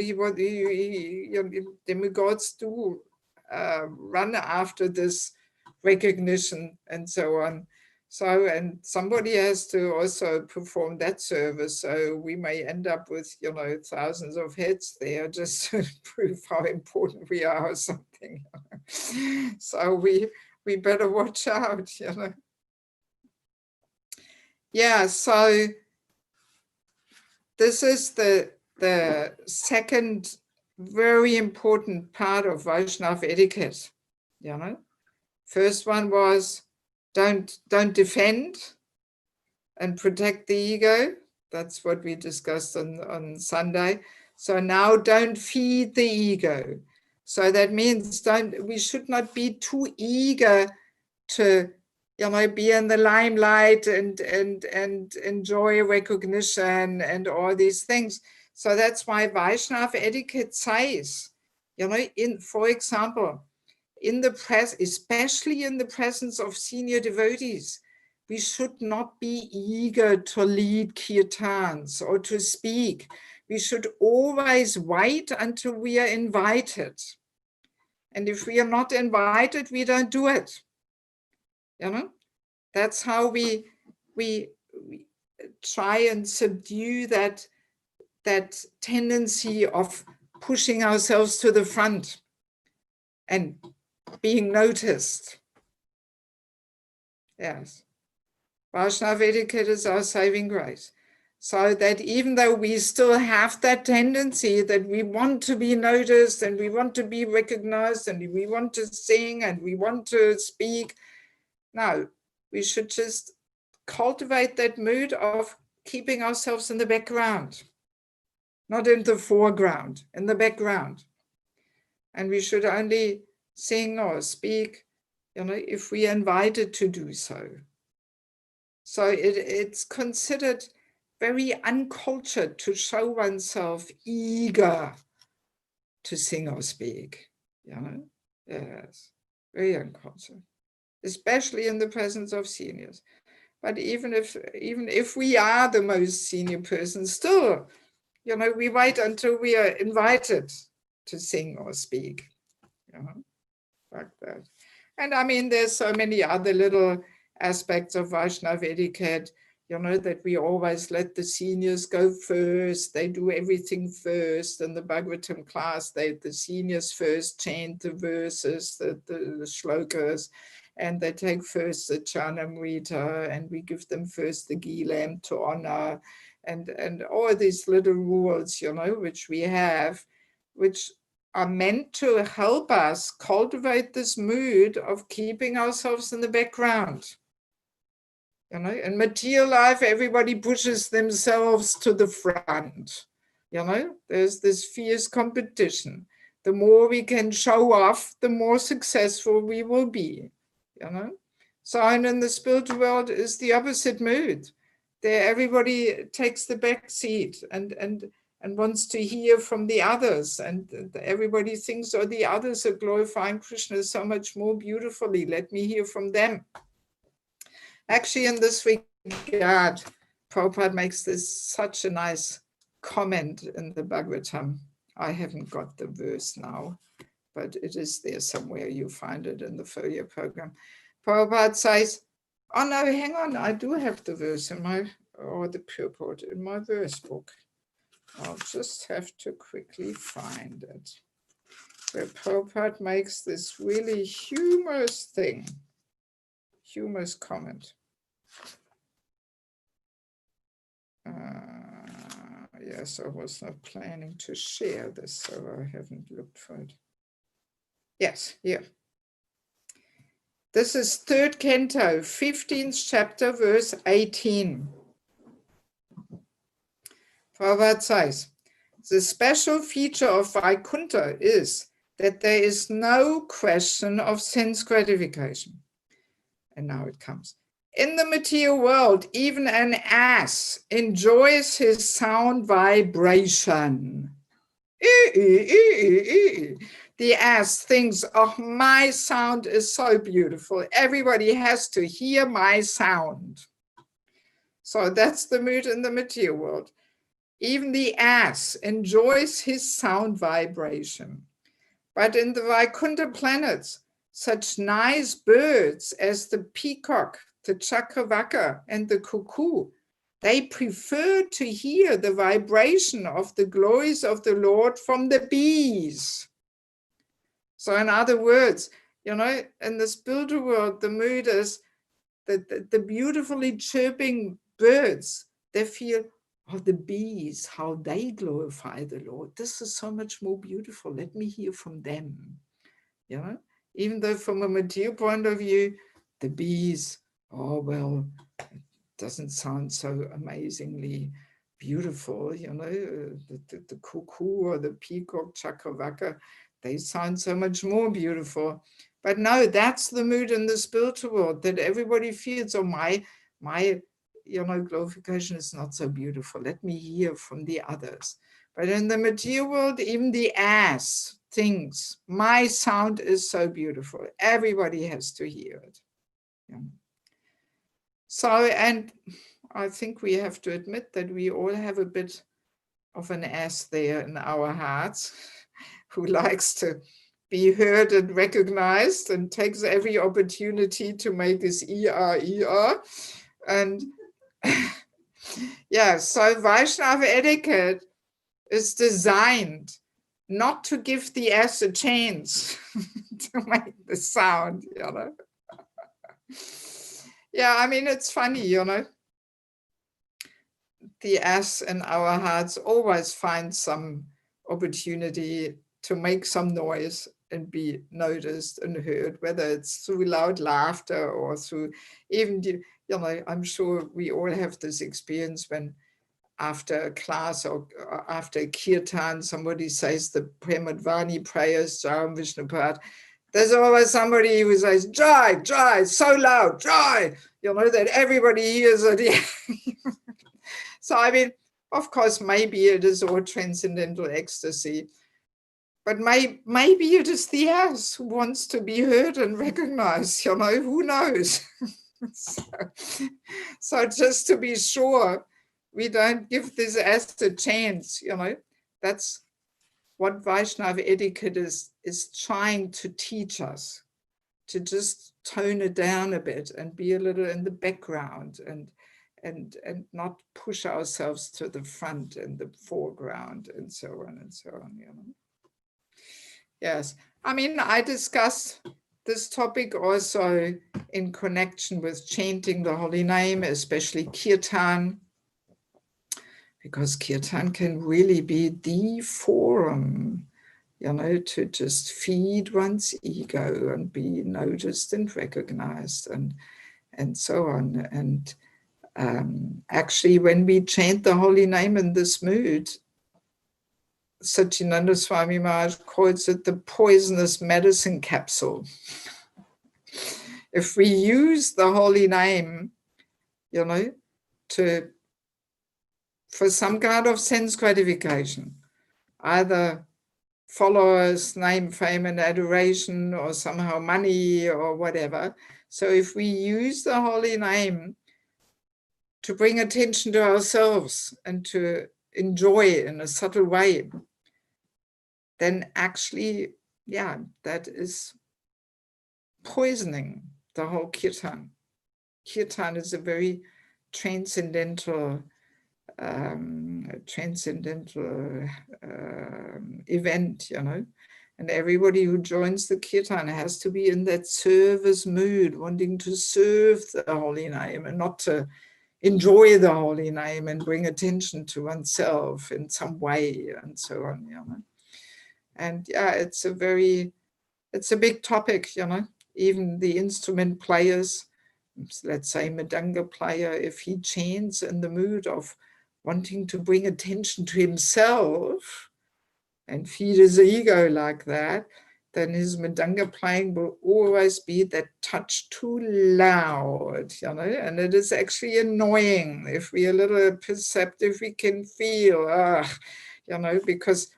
demigods do run after this recognition and so on. So, and somebody has to also perform that service. So we may end up with, thousands of heads there just to prove how important we are or something. So we better watch out, Yeah, so this is the second very important part of Vaishnava etiquette, First one was don't defend and protect the ego. That's what we discussed on Sunday. So now don't feed the ego. So that means we should not be too eager to be in the limelight and enjoy recognition and all these things. So that's why Vaishnava etiquette says, for example, especially in the presence of senior devotees, we should not be eager to lead kirtans or to speak. We should always wait until we are invited. And if we are not invited, we don't do it. You know, that's how we try and subdue that tendency of pushing ourselves to the front and being noticed. Yes. Vaishnava etiquette is our saving grace. So that even though we still have that tendency that we want to be noticed and we want to be recognized and we want to sing and we want to speak, no, we should just cultivate that mood of keeping ourselves in the background, not in the foreground, in the background. And we should only sing or speak, if we are invited to do so. So it's considered very uncultured to show oneself eager to sing or speak. Yes, very uncultured, especially in the presence of seniors. But even if we are the most senior person, still, we wait until we are invited to sing or speak, like that. And I mean, there's so many other little aspects of Vaishnava etiquette, that we always let the seniors go first. They do everything first. In the Bhagavatam class, the seniors first chant the verses, the shlokas, and they take first the Charnamrita, and we give them first the ghee lamp to honor, and all these little rules, which we have, which are meant to help us cultivate this mood of keeping ourselves in the background. In material life, everybody pushes themselves to the front. There's this fierce competition. The more we can show off, the more successful we will be. So, and in the spiritual world is the opposite mood. There, everybody takes the back seat and wants to hear from the others, and everybody thinks, oh, the others are glorifying Krishna so much more beautifully. Let me hear from them. Actually, in this regard, Prabhupada makes this such a nice comment in the Bhagavatam. I haven't got the verse now, but it is there somewhere. You find it in the folio program. Prabhupada says, oh no, hang on, I do have the verse in the purport in my verse book. I'll just have to quickly find it. Where Prabhupada makes this really humorous comment. Yes, I was not planning to share this, so I haven't looked for it. Yes, here. This is 3rd Canto, 15th chapter, verse 18. Prabhupada says, the special feature of Vaikuntha is that there is no question of sense gratification. And now it comes. In the material world, even an ass enjoys his sound vibration. The ass thinks, oh, my sound is so beautiful. Everybody has to hear my sound. So that's the mood in the material world. Even the ass enjoys his sound vibration. But in the Vaikuntha planets, such nice birds as the peacock, the chakravaka, and the cuckoo, they prefer to hear the vibration of the glories of the Lord from the bees. So in other words, in the spiritual world, the mood is that the beautifully chirping birds, they feel, oh, the bees, how they glorify the Lord. This is so much more beautiful. Let me hear from them. Even though from a material point of view, the bees, oh, well, it doesn't sound so amazingly beautiful. The cuckoo or the peacock, chakravaka, they sound so much more beautiful. But no, that's the mood in the spiritual world, that everybody feels, oh, my glorification is not so beautiful. Let me hear from the others. But in the material world, even the ass thinks, my sound is so beautiful. Everybody has to hear it. Yeah. So, and I think we have to admit that we all have a bit of an ass there in our hearts who likes to be heard and recognized and takes every opportunity to make his ER. And yeah, so Vaishnava etiquette is designed not to give the ass a chance to make the sound, you know. Yeah, I mean, it's funny, you know. The ass in our hearts always finds some opportunity to make some noise and be noticed and heard, whether it's through loud laughter or through even, you know, I'm sure we all have this experience when after a class or after a kirtan, somebody says the Premadvani prayers, Jaram Vishnupad, there's always somebody who says, Jai, Jai, so loud, Jai, you know, that everybody hears it. So, I mean, of course, maybe it is all transcendental ecstasy, but maybe it is the ass who wants to be heard and recognized, you know, who knows? So just to be sure, we don't give this ass a chance, you know. That's what Vaishnava etiquette is trying to teach us, to just tone it down a bit and be a little in the background and not push ourselves to the front and the foreground and so on and so on, you know. Yes, I mean, I discussed this topic also in connection with chanting the holy name, especially kirtan, because kirtan can really be the forum, you know, to just feed one's ego and be noticed and recognized and so on. And actually, when we chant the holy name in this mood, Satyananda Swami Maharaj calls it the poisonous medicine capsule. If we use the holy name, you know, for some kind of sense gratification, either followers, name, fame, and adoration, or somehow money or whatever. So if we use the holy name to bring attention to ourselves and to enjoy it in a subtle way, then actually, yeah, that is poisoning the whole kirtan. Kirtan is a very transcendental event, you know, and everybody who joins the kirtan has to be in that service mood, wanting to serve the holy name and not to enjoy the holy name and bring attention to oneself in some way and so on, you know. And yeah, it's a big topic, you know. Even the instrument players, let's say Mridanga player, if he chants in the mood of wanting to bring attention to himself and feed his ego like that, then his Mridanga playing will always be that touch too loud, you know, and it is actually annoying. If we're a little perceptive, we can feel, you know, because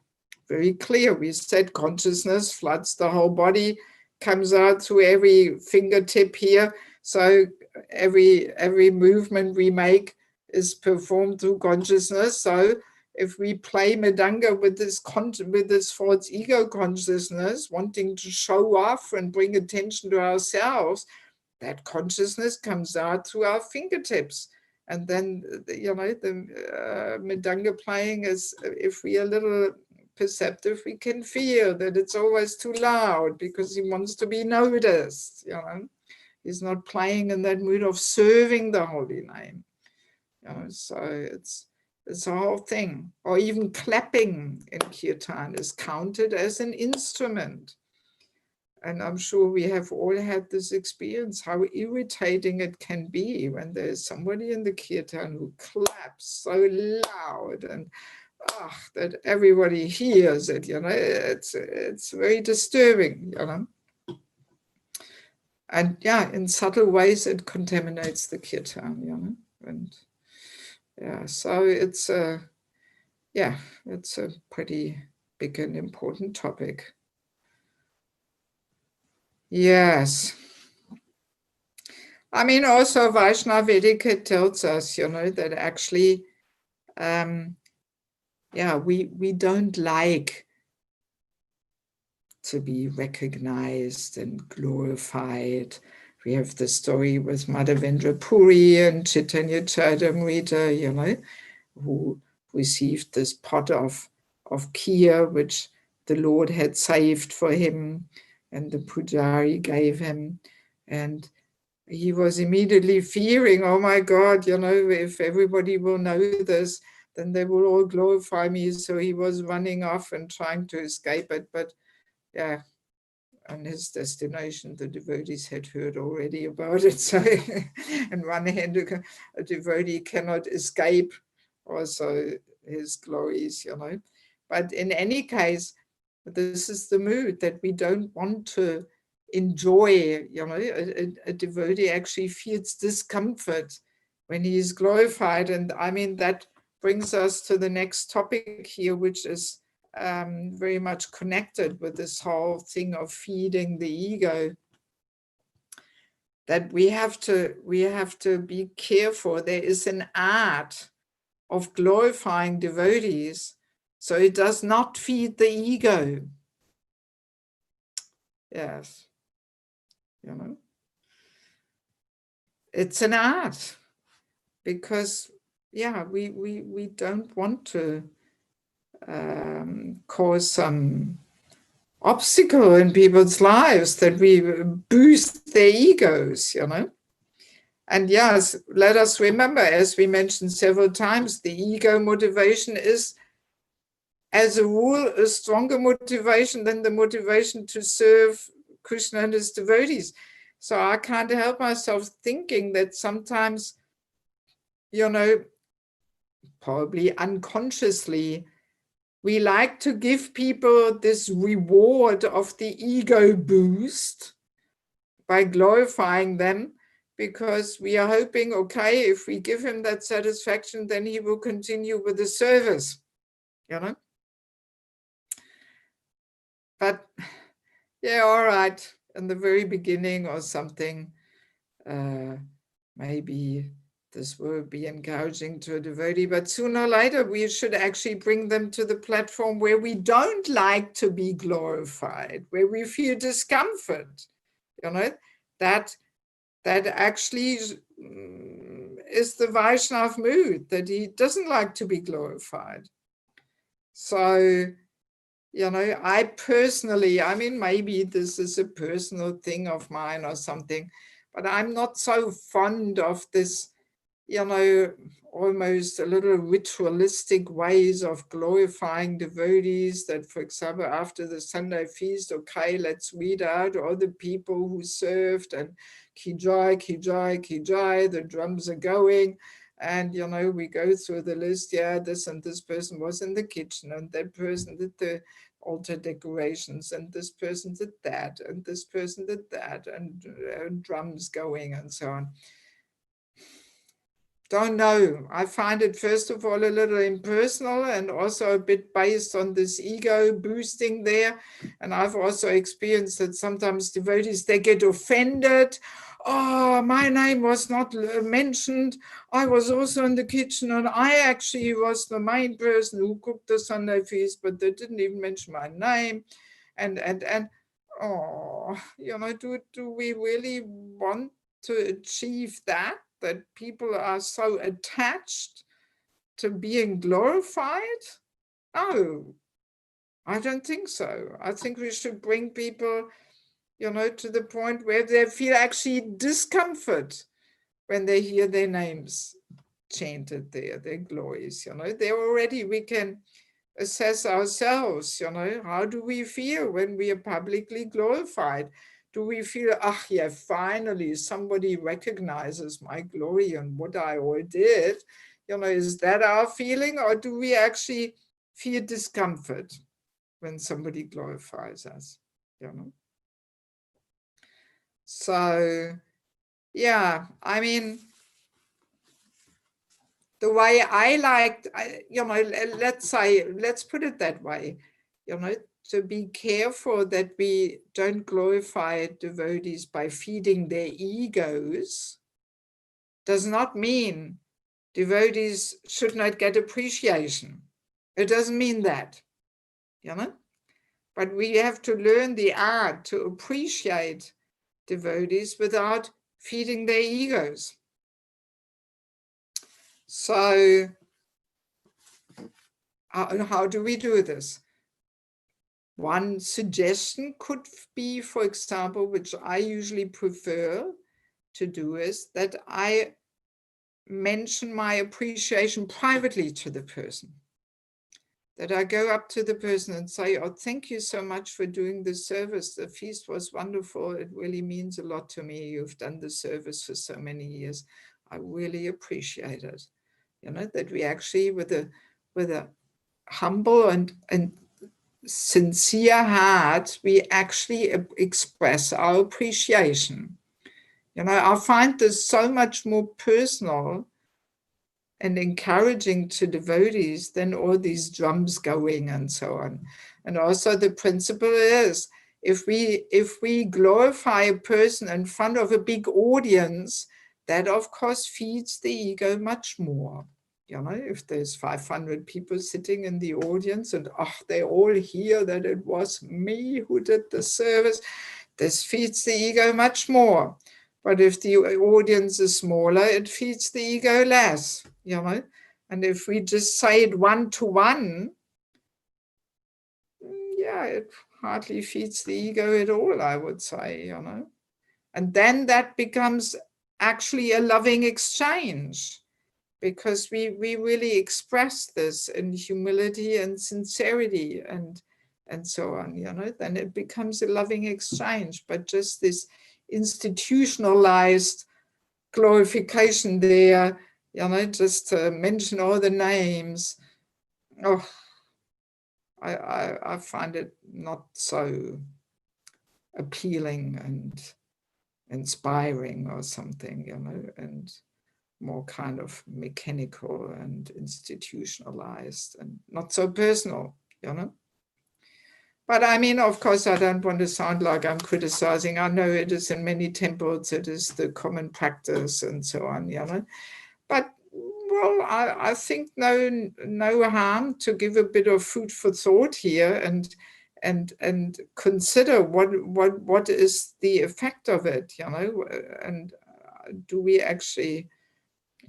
very clear, we said consciousness floods the whole body, comes out through every fingertip here. So every movement we make is performed through consciousness. So if we play Mridanga with this false ego consciousness, wanting to show off and bring attention to ourselves, that consciousness comes out through our fingertips. And then, you know, the Mridanga playing is, if we are a little perceptive, we can feel that it's always too loud because he wants to be noticed, you know. He's not playing in that mood of serving the holy name, you know. So it's a whole thing. Or even clapping in kirtan is counted as an instrument. And I'm sure we have all had this experience, how irritating it can be when there's somebody in the kirtan who claps so loud and that everybody hears it, you know. It's very disturbing, you know. And yeah, in subtle ways, it contaminates the kirtan, you know. And yeah, so it's yeah, it's a pretty big and important topic. Yes. I mean, also Vaishnava etiquette tells us, that actually, we don't like to be recognized and glorified. We have the story with Madhavendra Puri and Chaitanya Charitamrita, who received this pot of kheer, which the Lord had saved for him, and the pujari gave him. And he was immediately fearing, oh my God, if everybody will know this, then they will all glorify me. So he was running off and trying to escape it. But yeah, on his destination, the devotees had heard already about it. So on one hand, a devotee cannot escape also his glories, But in any case, this is the mood that we don't want to enjoy. A devotee actually feels discomfort when he is glorified. And I mean, that brings us to the next topic here, which is very much connected with this whole thing of feeding the ego. That we have to be careful. There is an art of glorifying devotees, so it does not feed the ego. Yes, it's an art, because we don't want to cause some obstacle in people's lives, that we boost their egos, And yes, let us remember, as we mentioned several times, the ego motivation is, as a rule, a stronger motivation than the motivation to serve Krishna and his devotees. So I can't help myself thinking that sometimes, probably unconsciously, we like to give people this reward of the ego boost by glorifying them, because we are hoping, okay, if we give him that satisfaction, then he will continue with the service, But yeah, all right, in the very beginning or something, maybe this will be encouraging to a devotee, but sooner or later we should actually bring them to the platform where we don't like to be glorified, where we feel discomfort, that actually is the Vaishnav mood, that he doesn't like to be glorified. So, I personally, I mean, maybe this is a personal thing of mine or something, but I'm not so fond of this, almost a little ritualistic ways of glorifying devotees, that, for example, after the Sunday feast, okay, let's read out all the people who served, and Ki Jai, Ki Jai, Ki Jai, the drums are going. And, we go through the list, this and this person was in the kitchen, and that person did the altar decorations, and this person did that, and this person did that, and drums going, and so on. Don't know. I find it, first of all, a little impersonal, and also a bit based on this ego boosting there. And I've also experienced that sometimes devotees, they get offended. Oh, my name was not mentioned. I was also in the kitchen, and I actually was the main person who cooked the Sunday feast, but they didn't even mention my name. And oh, do we really want to achieve that people are so attached to being glorified? No, I don't think so. I think we should bring people, to the point where they feel actually discomfort when they hear their names chanted there, their glories, There already we can assess ourselves, how do we feel when we are publicly glorified? Do we feel, finally somebody recognizes my glory and what I all did? Is that our feeling, or do we actually feel discomfort when somebody glorifies us? So, yeah, I mean, the way I liked, you know, let's put it that way, you know, to be careful that we don't glorify devotees by feeding their egos does not mean devotees should not get appreciation. It doesn't mean that, you know, but we have to learn the art to appreciate devotees without feeding their egos. So how do we do this? One suggestion could be, for example, which I usually prefer to do, is that I mention my appreciation privately to the person. That I go up to the person and say, oh, thank you so much for doing the service. The feast was wonderful. It really means a lot to me. You've done the service for so many years. I really appreciate it. You know, that we actually, with a humble and sincere heart, we actually express our appreciation. You know, I find this so much more personal and encouraging to devotees than all these drums going and so on. And also the principle is, if we glorify a person in front of a big audience, that of course feeds the ego much more. You know, if there's 500 people sitting in the audience and they all hear that it was me who did the service, this feeds the ego much more. But if the audience is smaller, it feeds the ego less, you know. And if we just say it one-to-one, yeah, it hardly feeds the ego at all, I would say, you know. And then that becomes actually a loving exchange, because we really express this in humility and sincerity and so on, you know. Then it becomes a loving exchange. But just this institutionalized glorification there, you know, just to mention all the names, I find it not so appealing and inspiring or something, you know, and more kind of mechanical and institutionalized and not so personal, you know. But I mean, of course, I don't want to sound like I'm criticizing. I know it is in many temples, it is the common practice and so on, you know. But, well, I think no harm to give a bit of food for thought here and consider what is the effect of it, you know, and do we actually,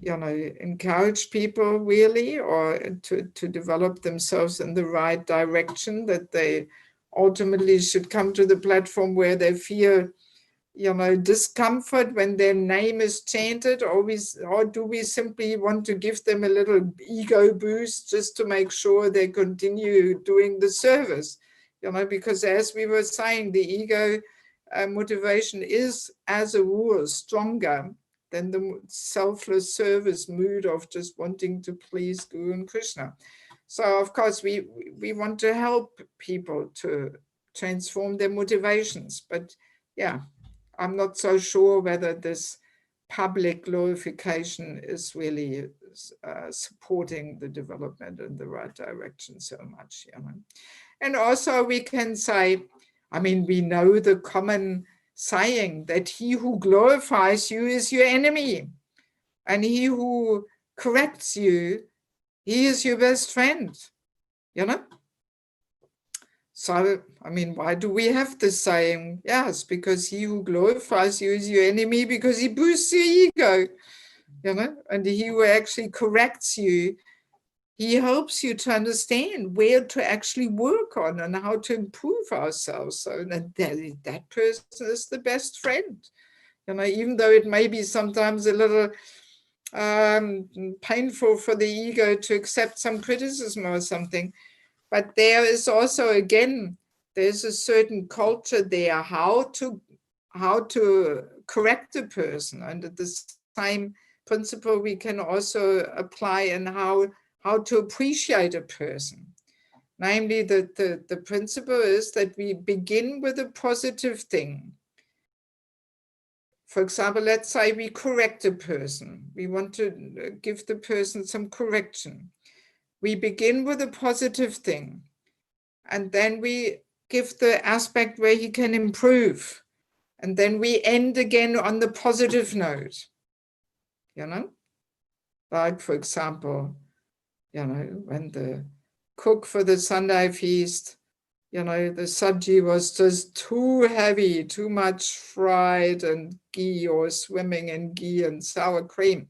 you know, encourage people really, or to develop themselves in the right direction, that they ultimately should come to the platform where they feel, you know, discomfort when their name is chanted, or do we simply want to give them a little ego boost just to make sure they continue doing the service, you know, because as we were saying, the ego motivation is, as a rule, stronger than the selfless service mood of just wanting to please Guru and Krishna. So of course we want to help people to transform their motivations, but yeah, I'm not so sure whether this public glorification is really supporting the development in the right direction so much, you know. And also we can say, I mean, we know the common saying that he who glorifies you is your enemy, and he who corrects you, he is your best friend, you know. So, I mean, why do we have this saying? Yes, because he who glorifies you is your enemy, because he boosts your ego, you know, and he who actually corrects you, he helps you to understand where to actually work on and how to improve ourselves. So that person is the best friend, you know, even though it may be sometimes a little painful for the ego to accept some criticism or something. But there is also, again, there's a certain culture there, how to correct a person. And at the same principle, we can also apply in how to appreciate a person. Namely, the principle is that we begin with a positive thing. For example, let's say we correct a person. We want to give the person some correction. We begin with a positive thing, and then we give the aspect where he can improve. And then we end again on the positive note, you know? Like, for example, you know, when the cook for the Sunday feast, you know, the sabji was just too heavy, too much fried and ghee or swimming in ghee and sour cream.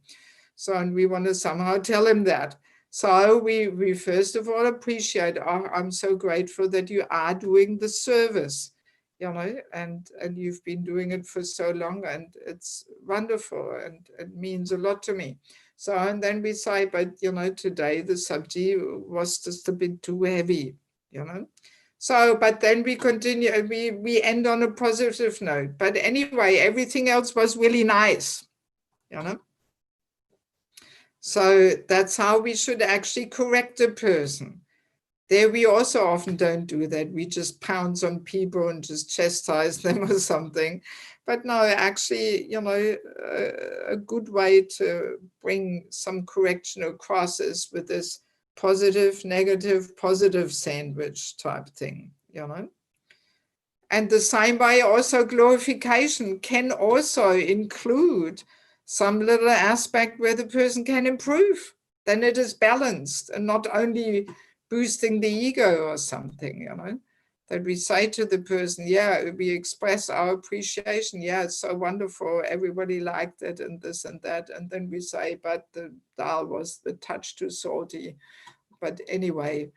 So, and we want to somehow tell him that. So we first of all appreciate, oh, I'm so grateful that you are doing the service, you know, and you've been doing it for so long, and it's wonderful and it means a lot to me. So, and then we say, but, you know, today the sabji was just a bit too heavy, you know. So, but then we continue, we end on a positive note. But anyway, everything else was really nice, you know. So that's how we should actually correct a person. There we also often don't do that. We just pounce on people and just chastise them or something. But no, actually, you know, a good way to bring some correction across is with this positive, negative, positive sandwich type thing, you know. And the same way also glorification can also include some little aspect where the person can improve. Then it is balanced and not only boosting the ego or something, you know, that we say to the person, yeah, we express our appreciation. Yeah, it's so wonderful. Everybody liked it and this and that. And then we say, but the dal was the touch too salty. But anyway,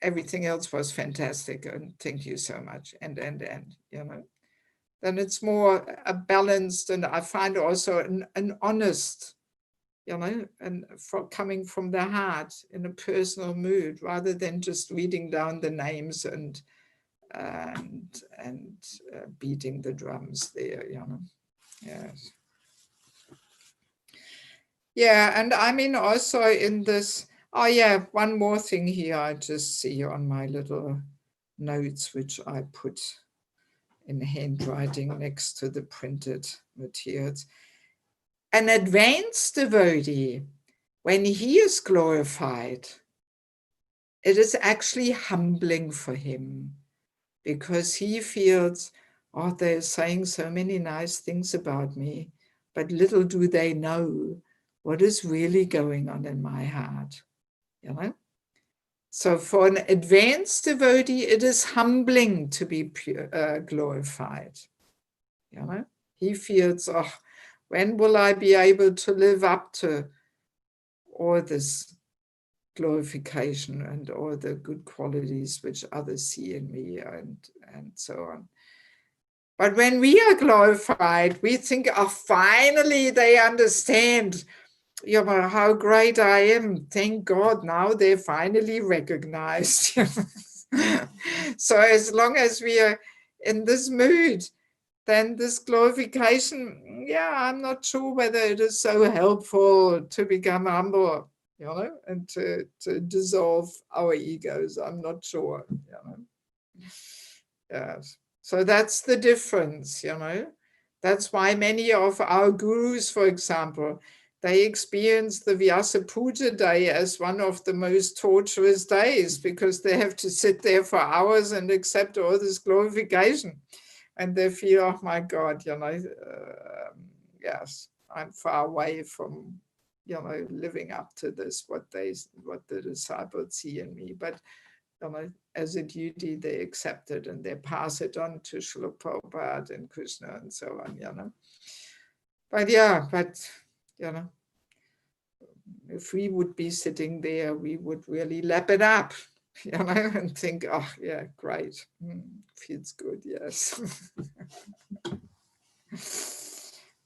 everything else was fantastic. And thank you so much. And, you know, then it's more a balanced, and I find also an honest, you know, and coming from the heart in a personal mood, rather than just reading down the names and beating the drums there, you know. Yes. Yeah, and I mean also in this, oh yeah, one more thing here I just see on my little notes, which I put in handwriting next to the printed materials. An advanced devotee, when he is glorified, it is actually humbling for him, because he feels, oh, they're saying so many nice things about me, but little do they know what is really going on in my heart, you know? So for an advanced devotee, it is humbling to be glorified, you know? He feels, oh, when will I be able to live up to all this glorification and all the good qualities which others see in me, and so on. But when we are glorified, we think, oh, finally they understand, you know, how great I am. Thank God, now they're finally recognized. So as long as we are in this mood, then this glorification, yeah, I'm not sure whether it is so helpful to become humble, you know, and to dissolve our egos. I'm not sure, you know. Yes. So that's the difference, you know. That's why many of our gurus, for example, they experience the Vyasa Puja day as one of the most torturous days, because they have to sit there for hours and accept all this glorification. And they feel, oh my God, you know, yes, I'm far away from, you know, living up to this, what the disciples see in me. But, you know, as a duty, they accept it and they pass it on to Srila Prabhupada and Krishna and so on, you know. But yeah, you know, if we would be sitting there, we would really lap it up, you know, and think, oh yeah, great, feels good, yes.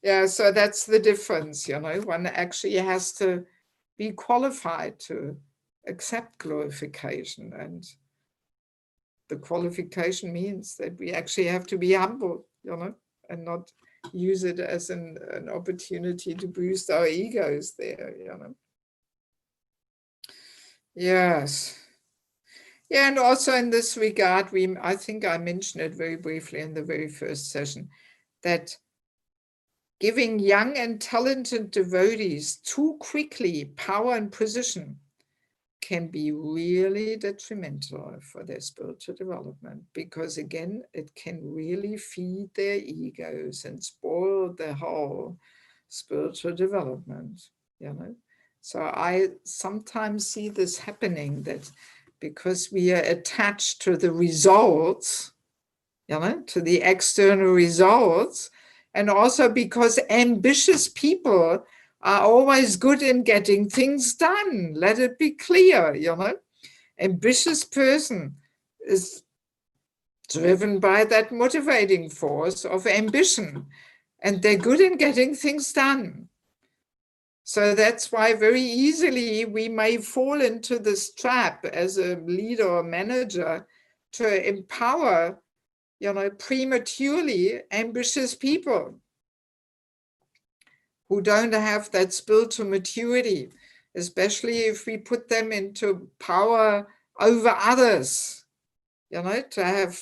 Yeah, so that's the difference, you know. One actually has to be qualified to accept glorification, and the qualification means that we actually have to be humble, you know, and not use it as an opportunity to boost our egos there, you know. Yes. Yeah, and also in this regard, I think I mentioned it very briefly in the very first session, that giving young and talented devotees too quickly power and position can be really detrimental for their spiritual development, because again, it can really feed their egos and spoil their whole spiritual development, you know. So I sometimes see this happening, that because we are attached to the results, you know, to the external results, and also because ambitious people are always good in getting things done. Let it be clear, you know. Ambitious person is driven by that motivating force of ambition, and they're good in getting things done. So that's why very easily we may fall into this trap as a leader or manager to empower, you know, prematurely ambitious people who don't have that spiritual maturity, especially if we put them into power over others, you know, to have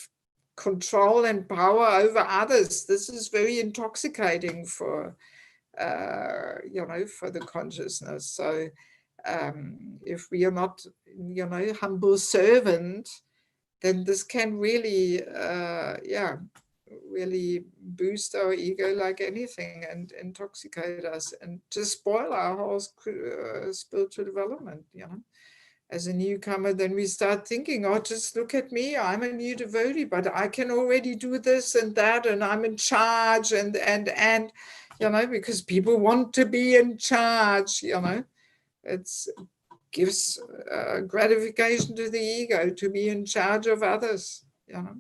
control and power over others. This is very intoxicating for, you know, for the consciousness. So if we are not, you know, humble servant, then this can really, yeah, really boost our ego like anything and intoxicate us and just spoil our whole spiritual development, you know. As a newcomer, then we start thinking, oh, just look at me, I'm a new devotee, but I can already do this and that, and I'm in charge, and you know, because people want to be in charge, you know. It's gives gratification to the ego to be in charge of others, you know.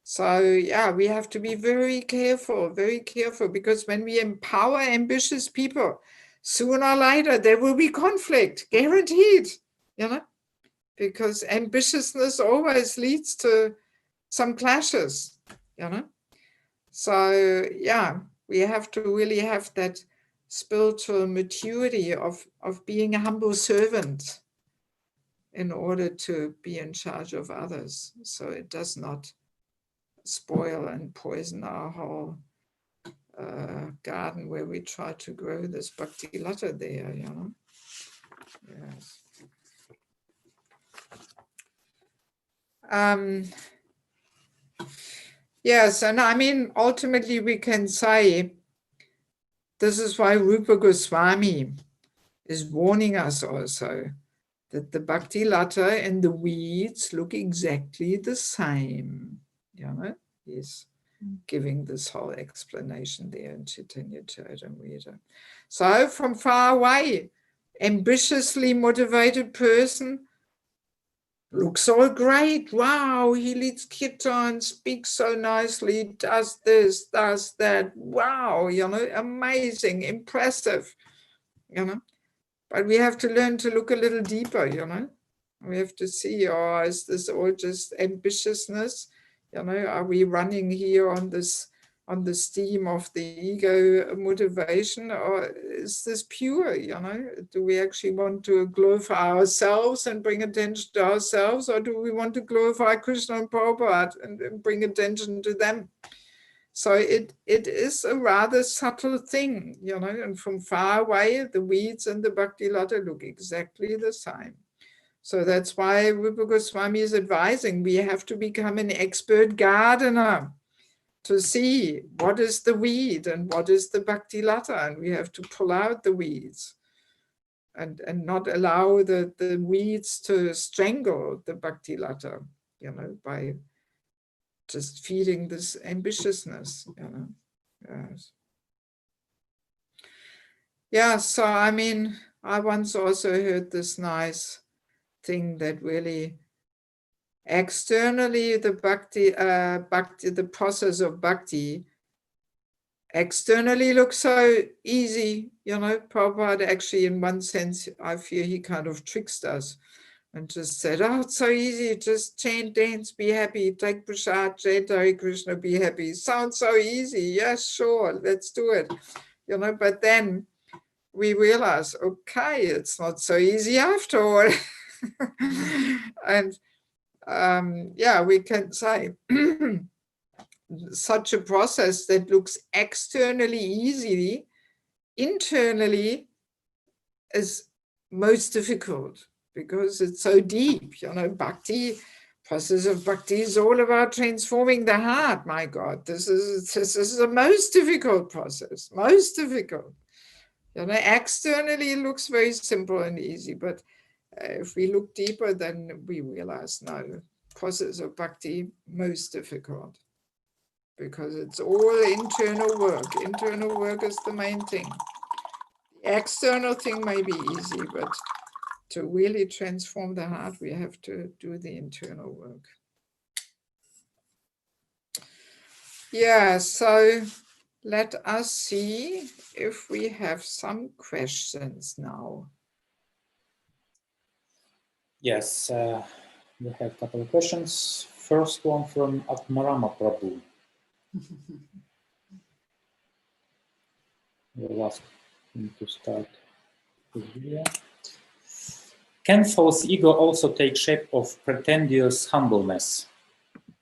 So yeah, we have to be very careful, because when we empower ambitious people, sooner or later there will be conflict, guaranteed, you know, because ambitiousness always leads to some clashes, you know. So yeah, we have to really have that spiritual maturity of being a humble servant in order to be in charge of others, so it does not spoil and poison our whole garden where we try to grow this bhakti lata there, you know. Yes. Yes, and I mean, ultimately we can say this is why Rupa Goswami is warning us also that the bhakti lata and the weeds look exactly the same, you know. He's giving this whole explanation there in Chaitanya Charitamrita. So from far away, ambitiously motivated person looks all great. Wow, he leads kirtan, speaks so nicely, does this, does that. Wow, you know, amazing, impressive, you know. But we have to learn to look a little deeper, you know. We have to see, oh, is this all just ambitiousness? You know, are we running here on this, on the steam of the ego motivation, or is this pure, you know? Do we actually want to glorify ourselves and bring attention to ourselves, or do we want to glorify Krishna and Prabhupada and bring attention to them? So it is a rather subtle thing, you know, and from far away, the weeds and the bhakti lata look exactly the same. So that's why Rupa Goswami is advising we have to become an expert gardener to see what is the weed and what is the bhakti lata, and we have to pull out the weeds and not allow the weeds to strangle the bhakti lata, you know, by just feeding this ambitiousness, you know. Yes. Yeah, so I mean, I once also heard this nice thing that really externally the bhakti, the process of bhakti externally looks so easy, you know. Prabhupada actually, in one sense, I feel he kind of tricked us and just said, oh, it's so easy, just chant, dance, be happy, take prasad, chant Hare Krishna, be happy. Sounds so easy. Yes, sure, let's do it. You know, but then we realize, okay, it's not so easy after all. And yeah, we can say such a process that looks externally easy, internally is most difficult because it's so deep. You know, bhakti, process of bhakti is all about transforming the heart. My God, this is the most difficult process, most difficult. You know, externally it looks very simple and easy, but if we look deeper, then we realize, no, process of bhakti, most difficult, because it's all internal work. Internal work is the main thing. The external thing may be easy, but to really transform the heart, we have to do the internal work. Yeah, so let us see if we have some questions now. Yes, we have a couple of questions. First one from Atmarama Prabhu. We'll ask him to start here. Can false ego also take shape of pretentious humbleness?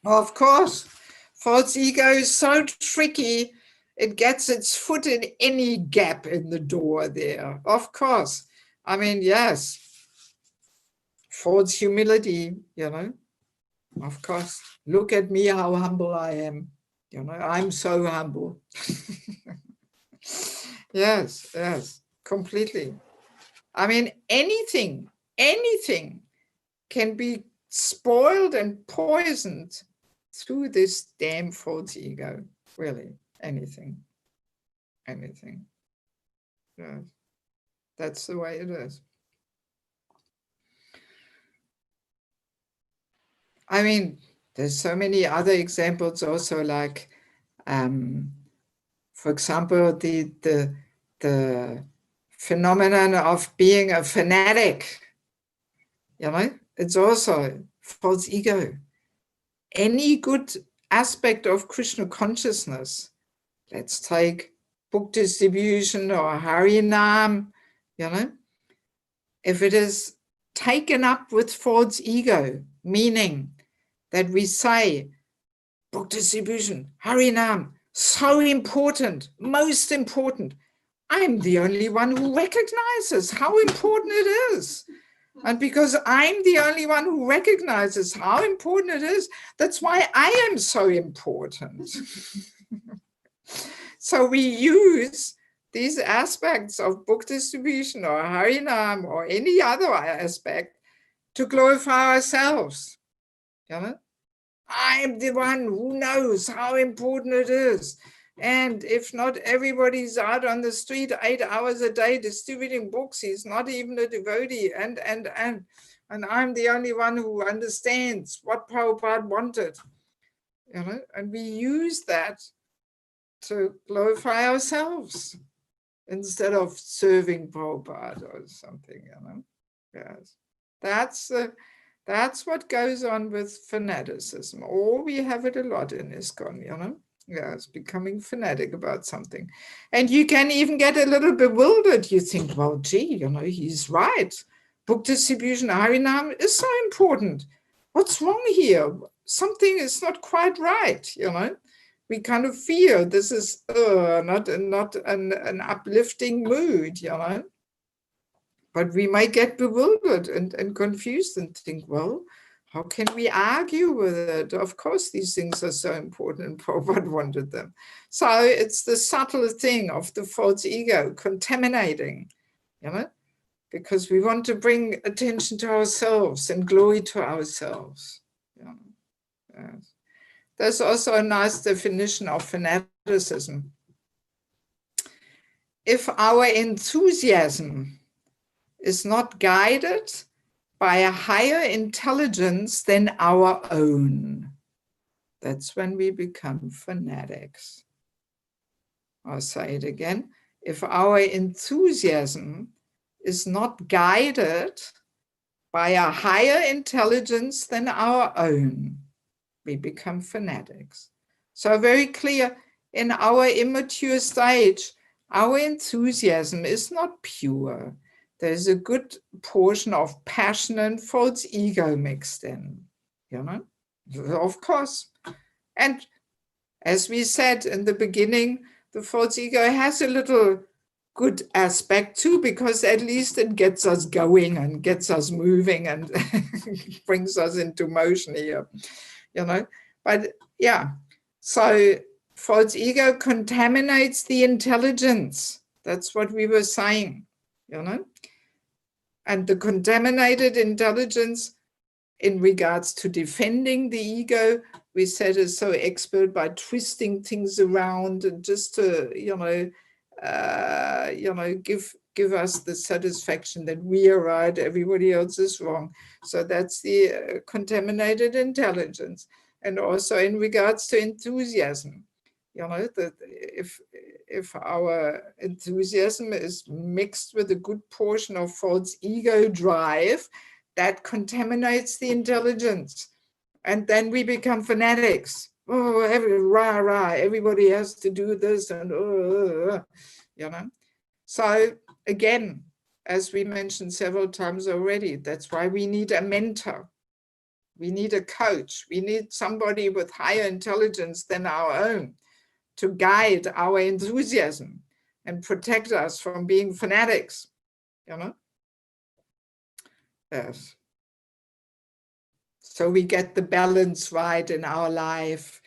Of course, false ego is so tricky. It gets its foot in any gap in the door there. Of course. I mean, yes. False humility, you know. Of course. Look at me, how humble I am. You know, I'm so humble. Yes, yes, completely. I mean, anything can be spoiled and poisoned through this damn false ego. Really, anything. Yes. That's the way it is. I mean, there's so many other examples also, like, for example, the phenomenon of being a fanatic. You know, it's also false ego. Any good aspect of Krishna consciousness, let's take book distribution or Harinam, you know, if it is taken up with false ego, meaning that we say book distribution, Harinam, so important, most important. I'm the only one who recognizes how important it is. And because I'm the only one who recognizes how important it is, that's why I am so important. So we use these aspects of book distribution or Harinam or any other aspect to glorify ourselves. You know? I'm the one who knows how important it is. And if not everybody's out on the street 8 hours a day distributing books, he's not even a devotee. And I'm the only one who understands what Prabhupada wanted. You know? And we use that to glorify ourselves instead of serving Prabhupada or something, you know. Yes. That's what goes on with fanaticism. Or we have it a lot in ISKCON, you know. Yes, becoming fanatic about something. And you can even get a little bewildered. You think, well, gee, you know, he's right. Book distribution, Harinam is so important. What's wrong here? Something is not quite right, you know. We kind of feel this is not an uplifting mood, you know. But we might get bewildered and confused and think, well, how can we argue with it? Of course, these things are so important and Prabhupada wanted them. So it's the subtle thing of the false ego contaminating, you know, because we want to bring attention to ourselves and glory to ourselves. You know? Yes. There's also a nice definition of fanaticism. If our enthusiasm is not guided by a higher intelligence than our own, that's when we become fanatics. I'll say it again. If our enthusiasm is not guided by a higher intelligence than our own, we become fanatics. So very clear, in our immature stage, our enthusiasm is not pure. There's a good portion of passion and false ego mixed in, you know, of course. And As we said in the beginning, the false ego has a little good aspect too, because at least it gets us going and gets us moving and brings us into motion here, you know. But yeah, so false ego contaminates the intelligence. That's what we were saying, you know. And the contaminated intelligence in regards to defending the ego, we said is so expert by twisting things around and just to, give us the satisfaction that we are right, everybody else is wrong. So that's the contaminated intelligence. And also in regards to enthusiasm, that if our enthusiasm is mixed with a good portion of false ego drive, that contaminates the intelligence. And then we become fanatics. Oh, everybody has to do this, and So again, as we mentioned several times already, that's why we need a mentor. We need a coach. We need somebody with higher intelligence than our own to guide our enthusiasm and protect us from being fanatics, Yes. So we get the balance right in our life,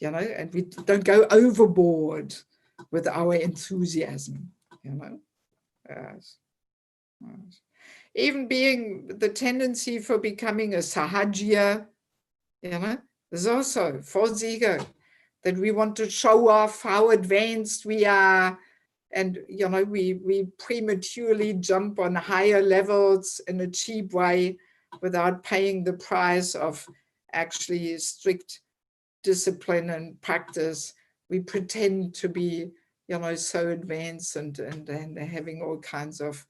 and we don't go overboard with our enthusiasm, Yes. Yes. Even being the tendency for becoming a sahajya, there's also false ego, that we want to show off how advanced we are. And, we prematurely jump on higher levels in a cheap way without paying the price of actually strict discipline and practice. We pretend to be, so advanced and having all kinds of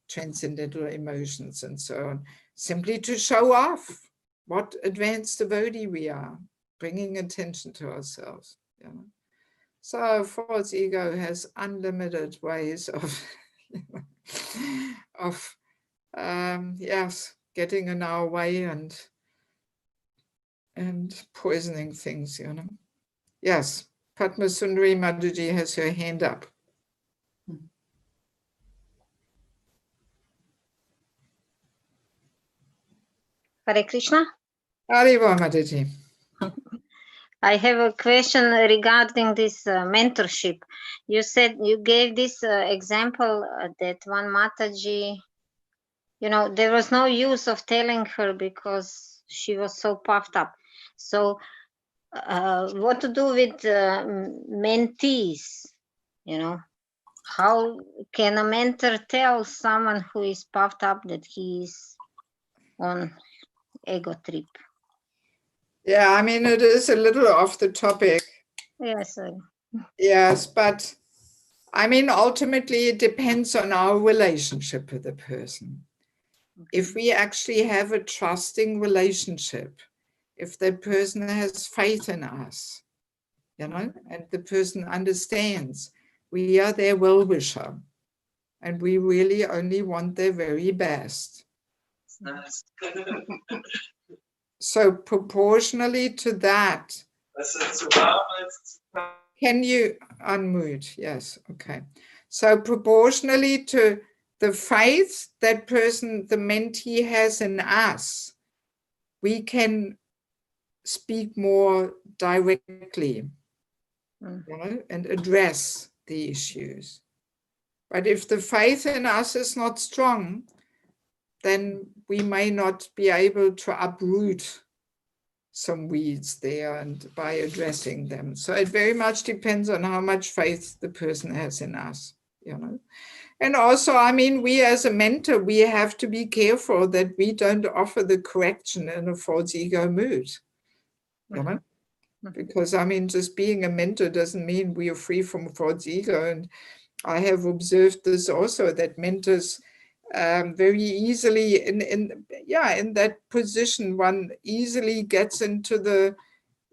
transcendental emotions and so on, simply to show off what advanced devotee we are, bringing attention to ourselves. So false ego has unlimited ways of, yes, getting in our way and poisoning things, Yes, Padma Sundari Mataji has her hand up. Hare Krishna. Hariva Mataji. I have a question regarding this mentorship. You said you gave this example that one Mataji, there was no use of telling her because she was so puffed up. So what to do with mentees? How can a mentor tell someone who is puffed up that he is on ego trip? Yeah, I mean, it is a little off the topic. Yes. Yes, but I mean, ultimately, it depends on our relationship with the person. If we actually have a trusting relationship, if the person has faith in us, and the person understands, we are their well-wisher, and we really only want their very best. So proportionally to that, can you unmute? Yes, okay. So proportionally to the faith that person, the mentee has in us, we can speak more directly, and address the issues. But if the faith in us is not strong, then we may not be able to uproot some weeds there and by addressing them. So it very much depends on how much faith the person has in us, And also, I mean, we as a mentor, we have to be careful that we don't offer the correction in a false ego mood, Because, I mean, just being a mentor doesn't mean we are free from false ego. And I have observed this also, that mentors very easily in that position, one easily gets into the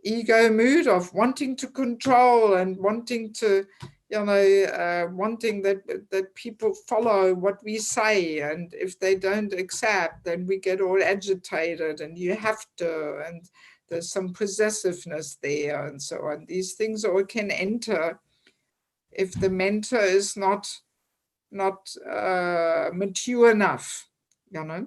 ego mood of wanting to control and wanting to, wanting that people follow what we say, and if they don't accept, then we get all agitated, and you have to, and there's some possessiveness there and so on. These things all can enter if the mentor is not mature enough, you know.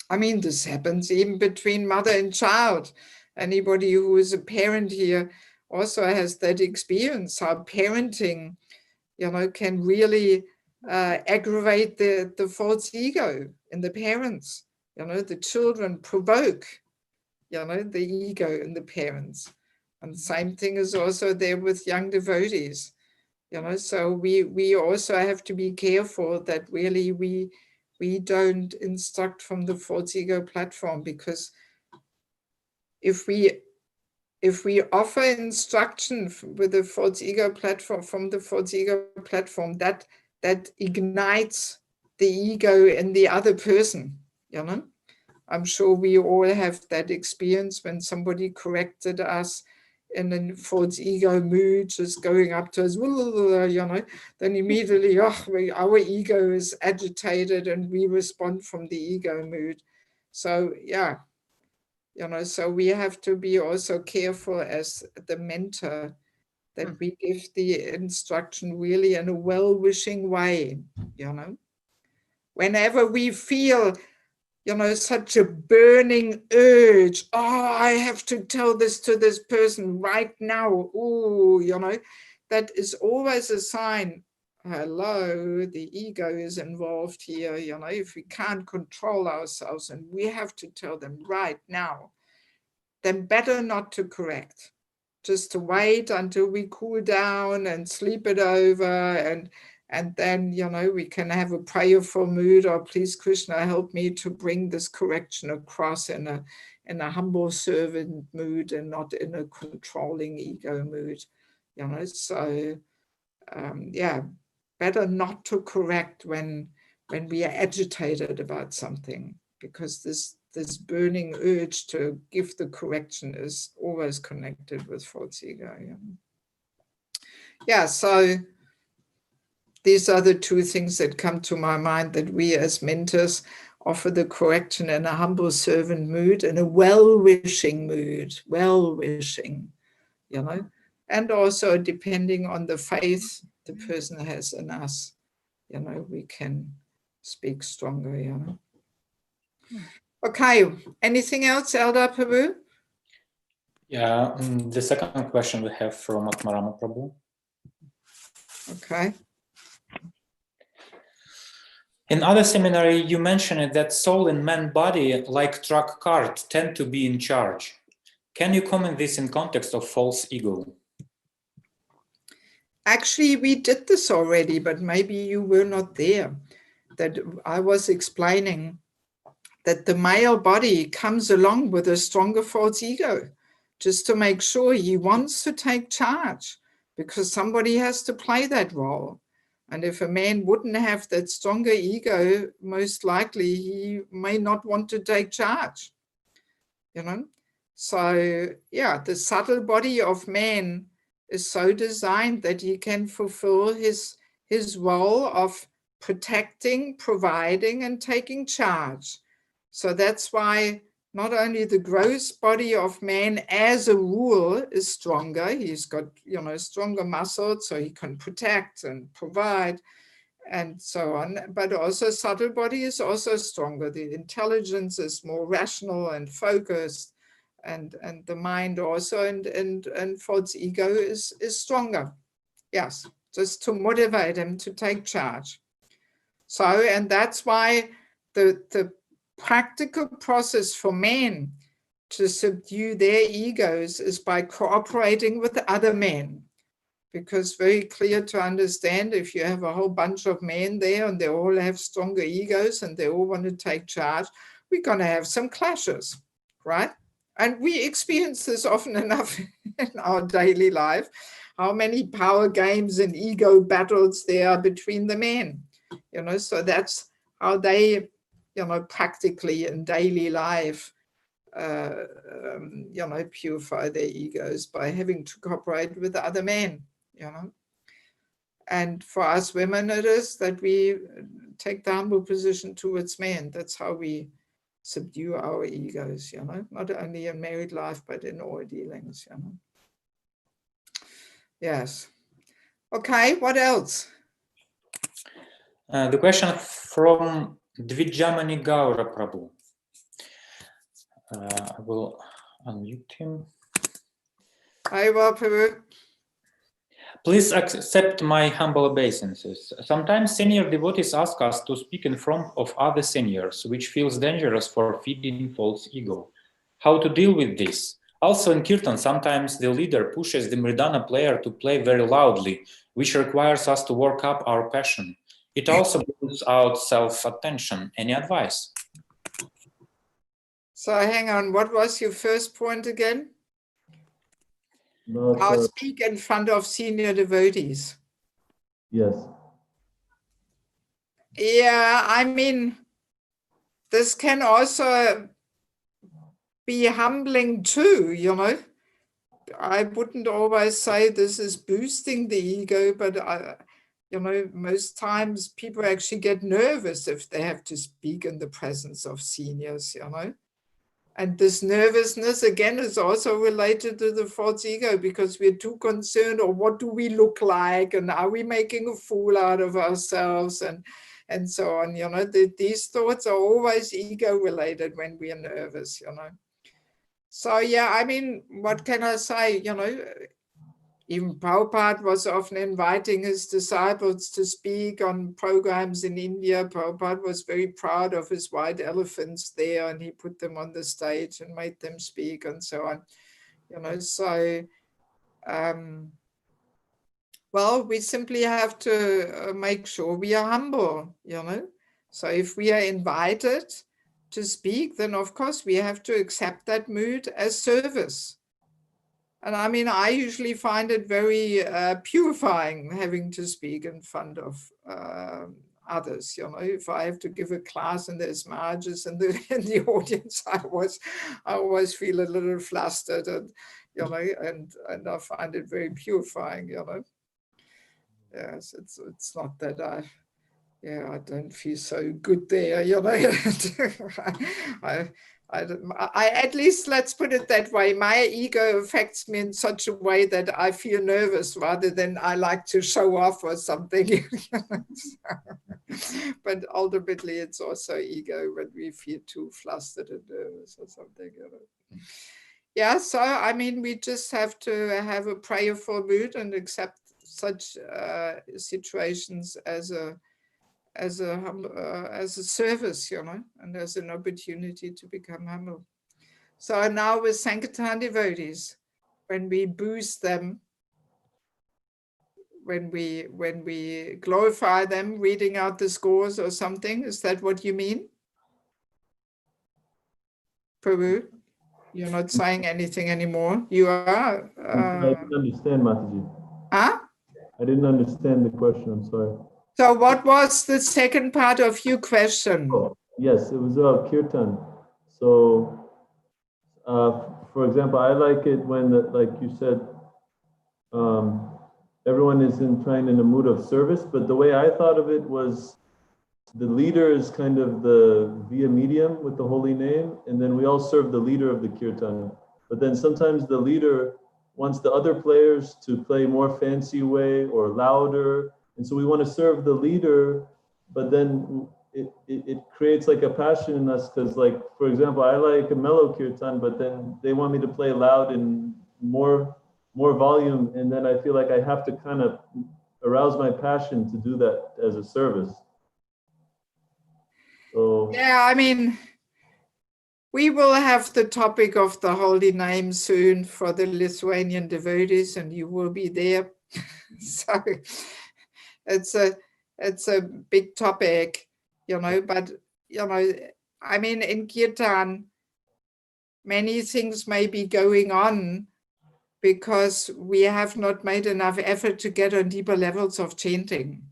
I mean, this happens even between mother and child. Anybody who is a parent here also has that experience, how parenting, you know, can really aggravate the false ego in the parents. You know, the children provoke, you know, the ego in the parents. And the same thing is also there with young devotees. You know, so we also have to be careful that really we don't instruct from the false ego platform, because if we offer instruction with the false ego platform, from the false ego platform, that ignites the ego in the other person, you know. I'm sure we all have that experience when somebody corrected us in a false ego mood, just going up to us, you know, then immediately, our ego is agitated and we respond from the ego mood. So yeah, you know, so we have to be also careful as the mentor that we give the instruction really in a well-wishing way, you know. Whenever we feel, you know, such a burning urge, I have to tell this to this person right now, oh, you know, that is always a sign, hello, the ego is involved here, you know. If we can't control ourselves and we have to tell them right now, then better not to correct, just to wait until we cool down and sleep it over, and then, you know, we can have a prayerful mood, or please Krishna, help me to bring this correction across in a humble servant mood and not in a controlling ego mood, you know. So yeah, better not to correct when we are agitated about something, because this burning urge to give the correction is always connected with false ego. Yeah, so these are the two things that come to my mind, that we as mentors offer the correction in a humble servant mood, in a well-wishing mood, well-wishing, you know, and also depending on the faith the person has in us, you know, we can speak stronger, you know. Okay, anything else, Elder Prabhu? Yeah, the second question we have from Atmarama Prabhu. Okay. In other seminary, you mentioned that soul and man body, like truck cart, tend to be in charge. Can you comment this in context of false ego? Actually, we did this already, but maybe you were not there. That I was explaining that the male body comes along with a stronger false ego, just to make sure he wants to take charge, because somebody has to play that role. And if a man wouldn't have that stronger ego, most likely he may not want to take charge, you know. So yeah, the subtle body of man is so designed that he can fulfill his role of protecting, providing, and taking charge. So that's why not only the gross body of man as a rule is stronger, he's got, you know, stronger muscles, so he can protect and provide and so on, but also subtle body is also stronger. The intelligence is more rational and focused, and the mind also, and false ego is stronger. Yes, just to motivate him to take charge. So, and that's why the practical process for men to subdue their egos is by cooperating with the other men. Because very clear to understand, if you have a whole bunch of men there and they all have stronger egos and they all want to take charge, we're going to have some clashes, right? And we experience this often enough in our daily life, how many power games and ego battles there are between the men, you know. So that's how they, you know, practically in daily life, you know, purify their egos by having to cooperate with the other men, you know. And for us women, it is that we take the humble position towards men. That's how we subdue our egos, you know, not only in married life, but in all dealings, you know. Yes. Okay, what else? The question from Dvijamani Gaura Prabhu. I will unmute him. Hi, well, Prabhu. Please accept my humble obeisances. Sometimes senior devotees ask us to speak in front of other seniors, which feels dangerous for feeding false ego. How to deal with this? Also in Kirtan, sometimes the leader pushes the Mridana player to play very loudly, which requires us to work up our passion. It also brings out self-attention. Any advice? So hang on, what was your first point again? Not, How speak in front of senior devotees. yes. Yeah, I mean, this can also be humbling too, you know. I wouldn't always say this is boosting the ego, but you know, most times people actually get nervous if they have to speak in the presence of seniors, you know. And this nervousness, again, is also related to the false ego because we're too concerned, or what do we look like? And are we making a fool out of ourselves? And so on, you know, these thoughts are always ego related when we are nervous, you know. So, yeah, I mean, what can I say? You know, even Prabhupada was often inviting his disciples to speak on programs in India. Prabhupada was very proud of his white elephants there, and he put them on the stage and made them speak and so on. You know, so, well, we simply have to make sure we are humble, you know. So if we are invited to speak, then of course we have to accept that mood as service. And I mean, I usually find it very purifying having to speak in front of others. You know, if I have to give a class and there's Mahajas in the audience, I always feel a little flustered, and you know, and I find it very purifying. You know, yes, it's not that I don't feel so good there. You know, I at least, let's put it that way, my ego affects me in such a way that I feel nervous rather than I like to show off or something. But ultimately it's also ego when we feel too flustered and nervous or something, you know. Yeah, so I mean, we just have to have a prayerful mood and accept such situations as a service, you know, and as an opportunity to become humble. So now with Sankirtan devotees, when we boost them, when we glorify them, reading out the scores or something, is that what you mean? Prabhu, you're not saying anything anymore. You are. I didn't understand, Mataji. Huh? I didn't understand the question. I'm sorry. So what was the second part of your question? Oh, yes, it was about kirtan. So, for example, I like it when, like you said, everyone is trying in a mood of service. But the way I thought of it was, the leader is kind of the via medium with the holy name, and then we all serve the leader of the kirtan. But then sometimes the leader wants the other players to play more fancy way or louder. And so we want to serve the leader, but then it creates like a passion in us because, like, for example, I like a mellow kirtan, but then they want me to play loud and more volume, and then I feel like I have to kind of arouse my passion to do that as a service. So yeah, I mean, we will have the topic of the holy name soon for the Lithuanian devotees, and you will be there. So it's a big topic, you know, but, you know, I mean, in Kirtan, many things may be going on because we have not made enough effort to get on deeper levels of chanting,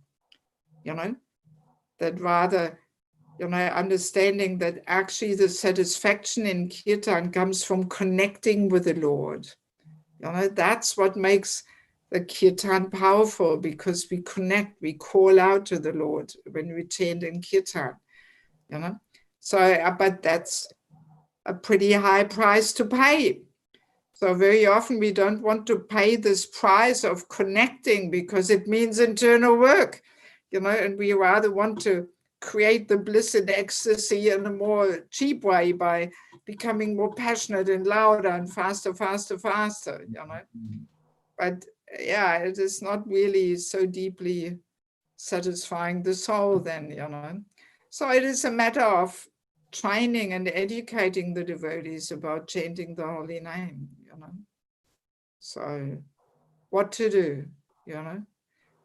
you know, that rather, you know, understanding that actually the satisfaction in Kirtan comes from connecting with the Lord. You know, that's what makes the Kirtan powerful, because we connect, we call out to the Lord when we chant in Kirtan, you know. So, but that's a pretty high price to pay. So very often we don't want to pay this price of connecting because it means internal work, and we rather want to create the bliss and ecstasy in a more cheap way by becoming more passionate and louder and faster, But yeah, it is not really so deeply satisfying the soul then, So it is a matter of training and educating the devotees about chanting the holy name, So what to do,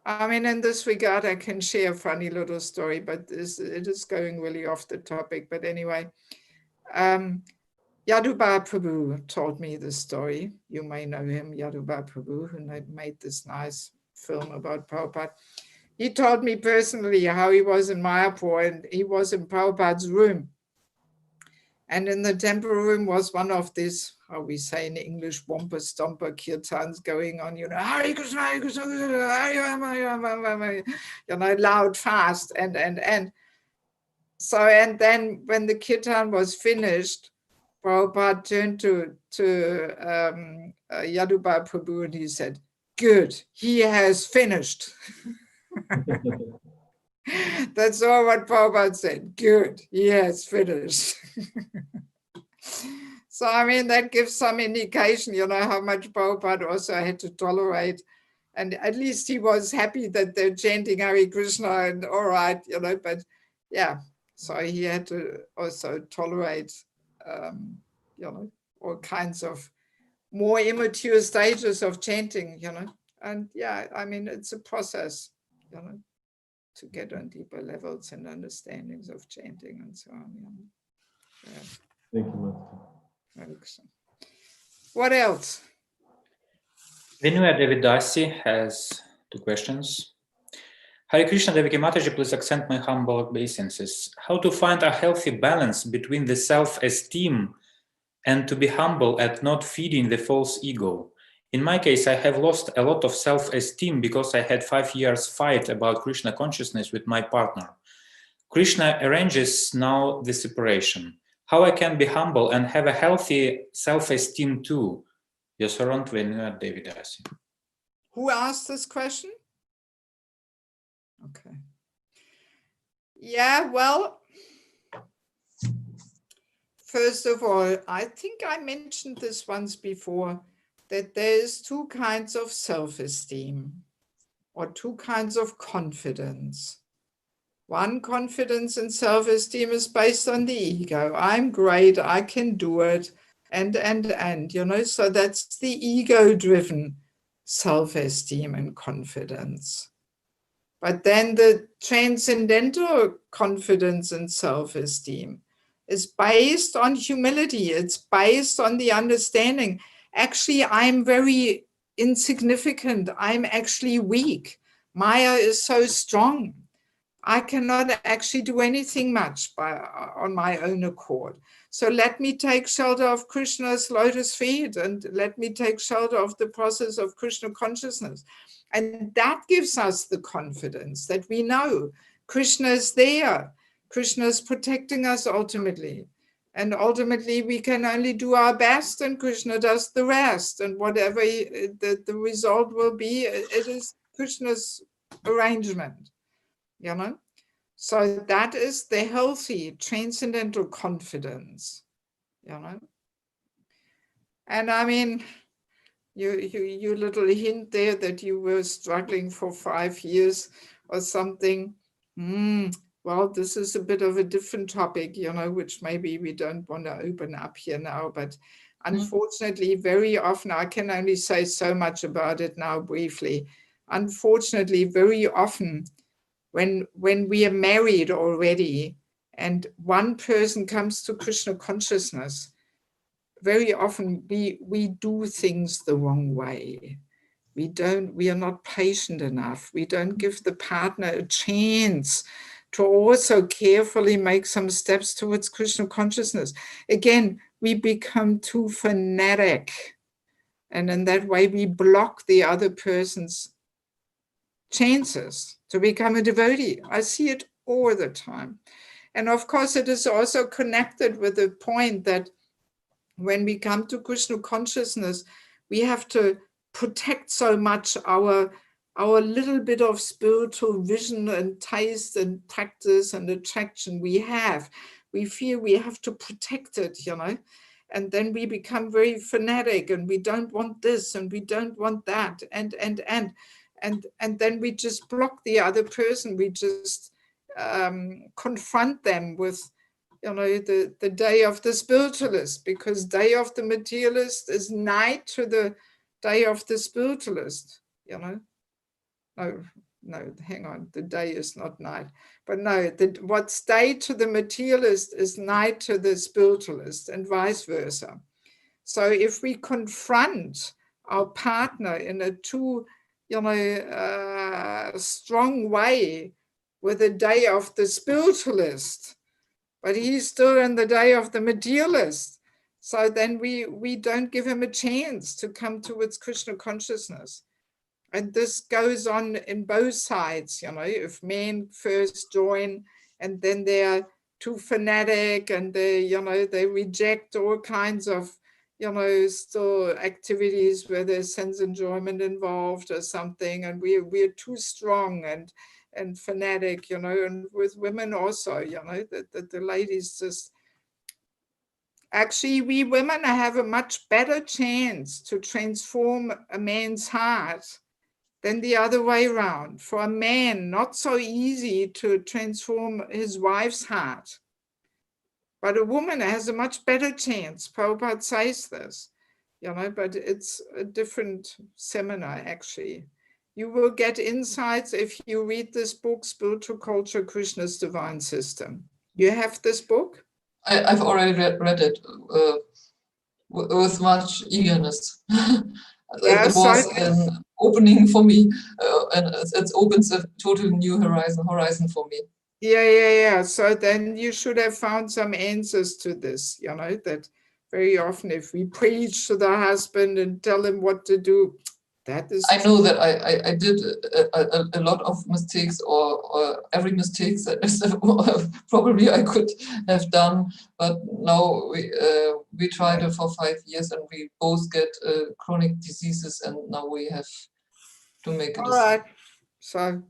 I mean, in this regard, I can share a funny little story, but it is going really off the topic. But anyway, Yadubar Prabhu told me this story. You may know him, Yadubar Prabhu, who made this nice film about Prabhupada. He told me personally how he was in Mayapur and he was in Prabhupada's room. And in the temple room was one of these, how we say in English, womper stomper kirtans going on, Hare Krishna, Hare Krishna, Hare Krishna, loud, fast, and. So, and then when the kirtan was finished, Prabhupada turned to Yadubar Prabhu and he said, "Good, he has finished." That's all what Prabhupada said. Good, he has finished. So, I mean, that gives some indication, how much Prabhupada also had to tolerate. And at least he was happy that they're chanting Hare Krishna and all right, but yeah, so he had to also tolerate, all kinds of more immature stages of chanting, And yeah, I mean, it's a process, to get on deeper levels and understandings of chanting and so on. Yeah. Thank you, Master. What else? Vinaya Devidasi has 2 questions. Hare Krishna, Devaki Mataji, please accept my humble obeisances. How to find a healthy balance between the self-esteem and to be humble and not feeding the false ego? In my case, I have lost a lot of self-esteem because I had 5 years fight about Krishna consciousness with my partner. Krishna arranges now the separation. How I can be humble and have a healthy self-esteem too? Yasarant Vinaya Devidasi. Who asked this question? Okay. Yeah, well, first of all, I think I mentioned this once before, that there's 2 kinds of self-esteem or 2 kinds of confidence. One confidence and self-esteem is based on the ego. I'm great, I can do it, and, so that's the ego-driven self-esteem and confidence. But then the transcendental confidence and self-esteem is based on humility. It's based on the understanding. Actually, I'm very insignificant. I'm actually weak. Maya is so strong. I cannot actually do anything much on my own accord. So let me take shelter of Krishna's lotus feet and let me take shelter of the process of Krishna consciousness. And that gives us the confidence that we know Krishna is there. Krishna is protecting us ultimately. And ultimately, we can only do our best and Krishna does the rest. And whatever the result will be, it is Krishna's arrangement, So that is the healthy, transcendental confidence, And I mean, you little hint there that you were struggling for 5 years or something. Well, this is a bit of a different topic, which maybe we don't want to open up here now, but unfortunately, very often, I can only say so much about it now briefly. Unfortunately, very often, when we are married already and one person comes to Krishna consciousness, very often we do things the wrong way. We are not patient enough. We don't give the partner a chance to also carefully make some steps towards Krishna consciousness. Again, we become too fanatic. And in that way, we block the other person's chances to become a devotee. I see it all the time. And of course, it is also connected with the point that when we come to Krishna consciousness, we have to protect so much our little bit of spiritual vision and taste and practice and attraction we have. We feel we have to protect it, you know, and then we become very fanatic and we don't want this and we don't want that. And then we just block the other person. We just confront them with, you know, the day of the spiritualist, because day of the materialist is night to the day of the spiritualist, you know. No, hang on, the day is not night. But no, what's day to the materialist is night to the spiritualist, and vice versa. So if we confront our partner in a too, you know, strong way with the day of the spiritualist, but he's still in the day of the materialist, so then we don't give him a chance to come towards Krishna consciousness. And this goes on in both sides, you know, if men first join and then they're too fanatic and they, you know, they reject all kinds of, you know, still activities where there's sense enjoyment involved or something, and we're too strong and fanatic, you know, and with women also, you know, that the ladies just, actually we women have a much better chance to transform a man's heart than the other way around. For a man, not so easy to transform his wife's heart. But a woman has a much better chance. Prabhupada says this, you know, but it's a different seminar, actually. You will get insights if you read this book, Spiritual Culture, Krishna's Divine System. You have this book? I've already read it with much eagerness. It was an opening for me, and it opens a totally new horizon for me. Yeah. So then you should have found some answers to this, you know, that very often if we preach to the husband and tell him what to do, that is... I know that I did a lot of mistakes, or every mistake that probably I could have done, but now we tried it for 5 years and we both get chronic diseases, and now we have to make it. All right. So,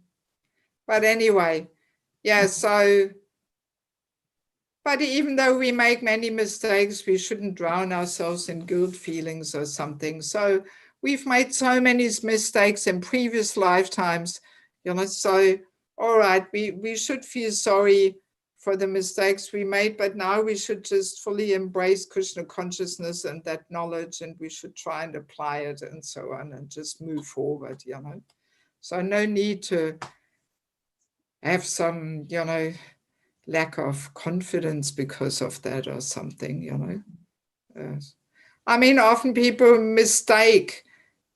but anyway, yeah, so, but even though we make many mistakes, we shouldn't drown ourselves in guilt feelings or something. So we've made so many mistakes in previous lifetimes, you know, so, all right, we should feel sorry for the mistakes we made, but now we should just fully embrace Krishna consciousness and that knowledge, and we should try and apply it and so on and just move forward, you know. So no need to have some, you know, lack of confidence because of that or something, you know. Yes. I mean, often people mistake,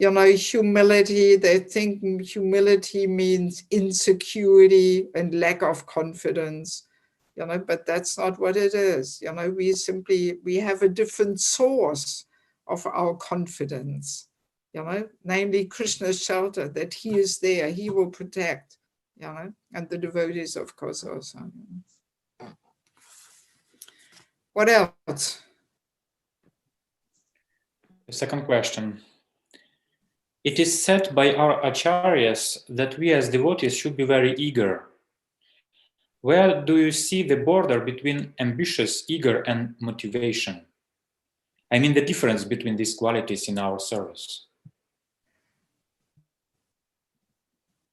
you know, humility. They think humility means insecurity and lack of confidence, you know, but that's not what it is. You know, we have a different source of our confidence, you know, namely Krishna's shelter, that he is there, he will protect, you know, and the devotees, of course, also. What else? The second question. It is said by our acharyas that we as devotees should be very eager. Where do you see the border between ambitious, eager, and motivation? I mean, the difference between these qualities in our service.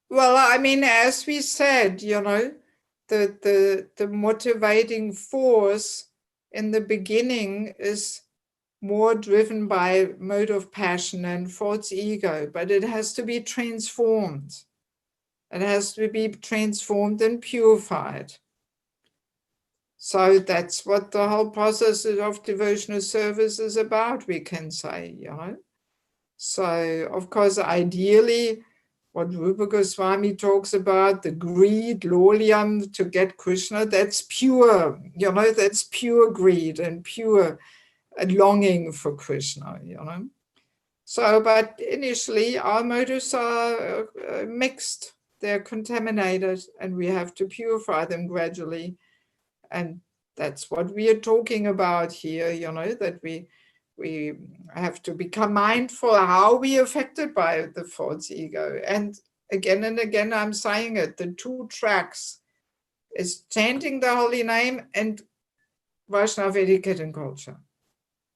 Well, I mean, as we said, you know, the motivating force in the beginning is more driven by mode of passion and false ego, but it has to be transformed. It has to be transformed and purified. So that's what the whole process of devotional service is about, we can say, you know. So, of course, ideally, what Rupa Goswami talks about, the greed, lolyam, to get Krishna, that's pure, you know, that's pure greed and pure longing for Krishna, you know. So, but initially our motives are mixed, they're contaminated, and we have to purify them gradually. And that's what we are talking about here, you know, that we have to become mindful how we are affected by the false ego. And again, I'm saying it, the two tracks is chanting the holy name and Vaishnava etiquette and culture.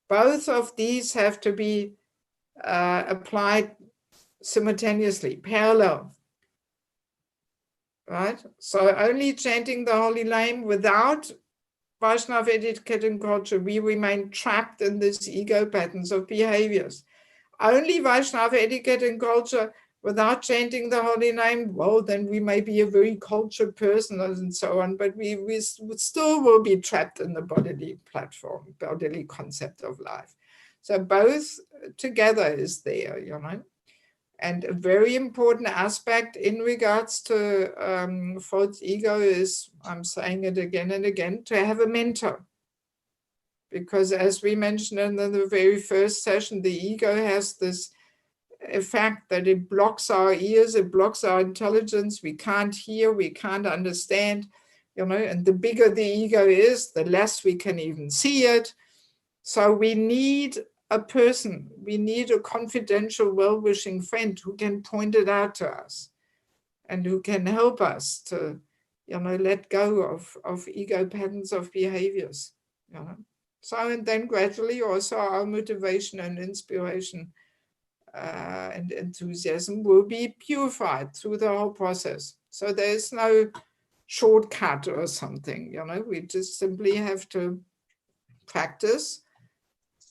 Both of these have to be applied simultaneously, parallel, right? So only chanting the holy name without Vaishnava etiquette and culture, we remain trapped in these ego patterns of behaviors. Only Vaishnava etiquette and culture without chanting the holy name, well, then we may be a very cultured person and so on, but we still will be trapped in the bodily platform, bodily concept of life. So both together is there, you know. And a very important aspect in regards to false ego is, I'm saying it again and again, to have a mentor. Because as we mentioned in the very first session, the ego has this effect that it blocks our ears, it blocks our intelligence, we can't hear, we can't understand, you know, and the bigger the ego is, the less we can even see it. So we need a person, we need a confidential, well-wishing friend who can point it out to us and who can help us to, you know, let go of ego patterns of behaviors, you know. So, and then gradually also our motivation and inspiration and enthusiasm will be purified through the whole process. So there's no shortcut or something, you know, we just simply have to practice,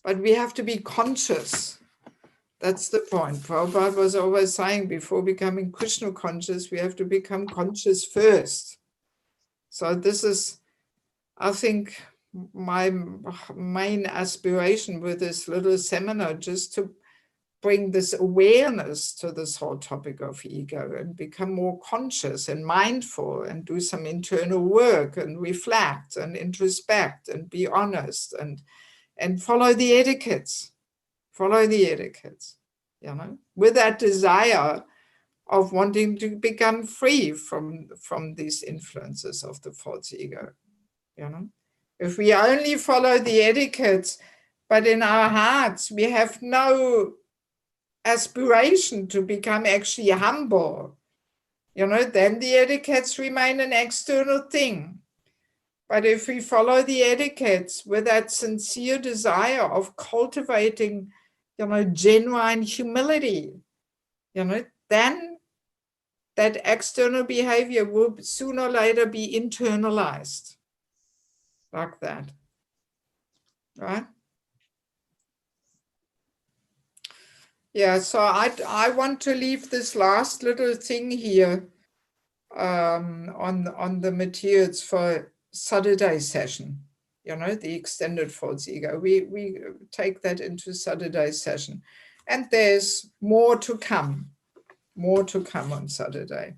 but we have to be conscious. That's the point. Prabhupada was always saying, before becoming Krishna conscious, we have to become conscious first. So this is, I think, my main aspiration with this little seminar, just to bring this awareness to this whole topic of ego and become more conscious and mindful and do some internal work and reflect and introspect and be honest and follow the etiquettes, you know, with that desire of wanting to become free from these influences of the false ego, you know. If we only follow the etiquettes, but in our hearts we have no aspiration to become actually humble, you know, then the etiquettes remain an external thing. But if we follow the etiquettes with that sincere desire of cultivating, you know, genuine humility, you know, then that external behavior will sooner or later be internalized like that, right? Yeah, so I want to leave this last little thing here on the materials for Saturday session, you know, the extended false ego. We take that into Saturday session. And there's more to come on Saturday.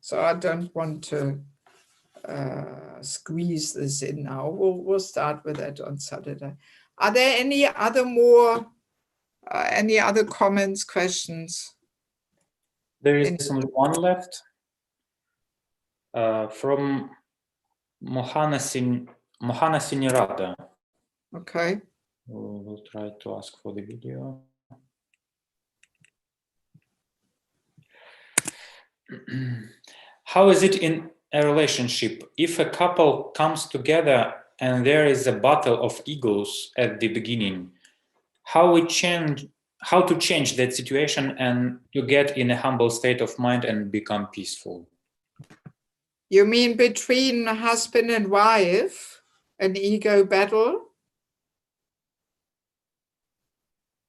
So I don't want to squeeze this in now. We'll start with that on Saturday. Are there any other comments, questions? There is only one left from Mohana Sinirada. Okay. We'll try to ask for the video. How is it in a relationship if a couple comes together and there is a battle of egos at the beginning? How to change that situation and to get in a humble state of mind and become peaceful? You mean between husband and wife, an ego battle?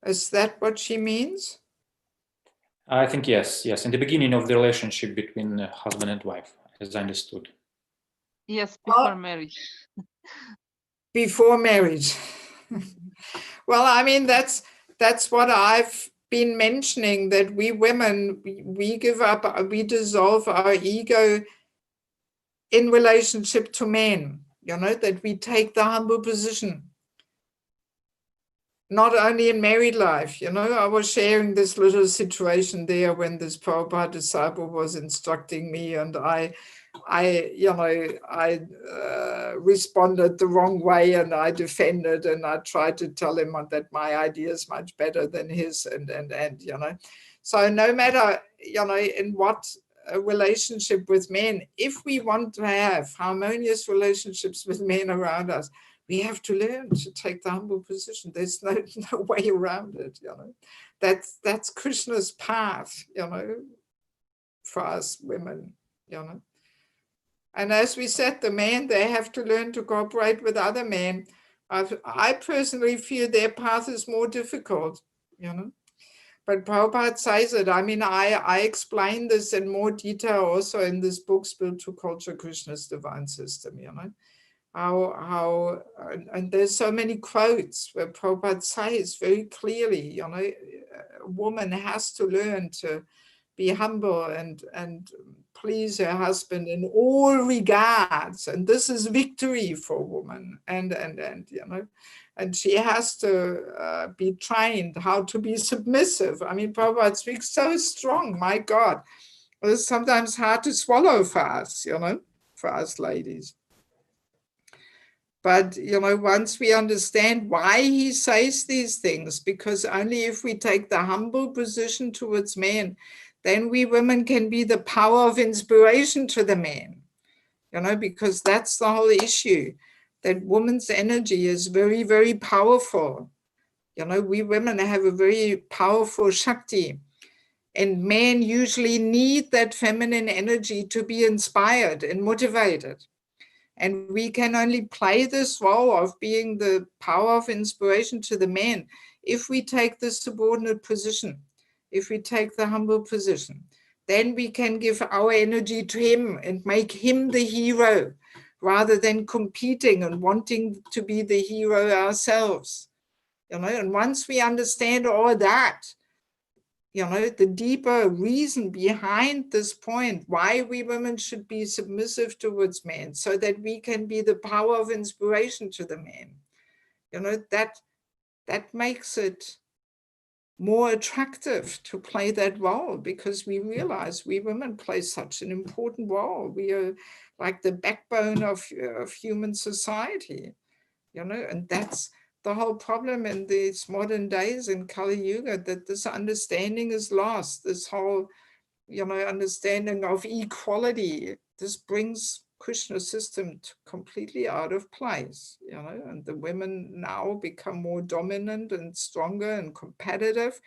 Is that what she means? I think yes. In the beginning of the relationship between husband and wife, as I understood. Yes, before marriage. Before marriage. Well, I mean, that's what I've been mentioning, that we women, we give up, we dissolve our ego in relationship to men, you know, that we take the humble position. not only in married life, you know, I was sharing this little situation there when this Prabhupada disciple was instructing me, and I responded the wrong way, and I defended, and I tried to tell him that my idea is much better than his, and you know, so no matter, you know, in what relationship with men, if we want to have harmonious relationships with men around us, we have to learn to take the humble position. There's no way around it, you know. That's Krishna's path, you know, for us women, you know. And as we said, the men, they have to learn to cooperate with other men. I personally feel their path is more difficult, you know. But Prabhupada says it. I mean, I explain this in more detail also in this book, Spiritual Culture, Krishna's Divine System, you know. And there's so many quotes where Prabhupada says very clearly, you know, a woman has to learn to be humble and please her husband in all regards, and this is victory for a woman, and you know, and she has to be trained how to be submissive. I mean, Prabhupada speaks so strong, my God, it's sometimes hard to swallow for us, you know, for us ladies. But, you know, once we understand why he says these things, because only if we take the humble position towards men, then we women can be the power of inspiration to the men, you know, because that's the whole issue, that woman's energy is very, very powerful. You know, we women have a very powerful Shakti, and men usually need that feminine energy to be inspired and motivated. And we can only play this role of being the power of inspiration to the men if we take the subordinate position, if we take the humble position. Then we can give our energy to him and make him the hero, rather than competing and wanting to be the hero ourselves. You know, and once we understand all that, you know, the deeper reason behind this point, why we women should be submissive towards men, so that we can be the power of inspiration to the men. You know, that makes it more attractive to play that role, because we realize we women play such an important role. We are like the backbone of human society, you know, and that's the whole problem in these modern days in Kali Yuga, that this understanding is lost, this whole, you know, understanding of equality. This brings Krishna's system completely out of place, you know, and the women now become more dominant and stronger and competitive,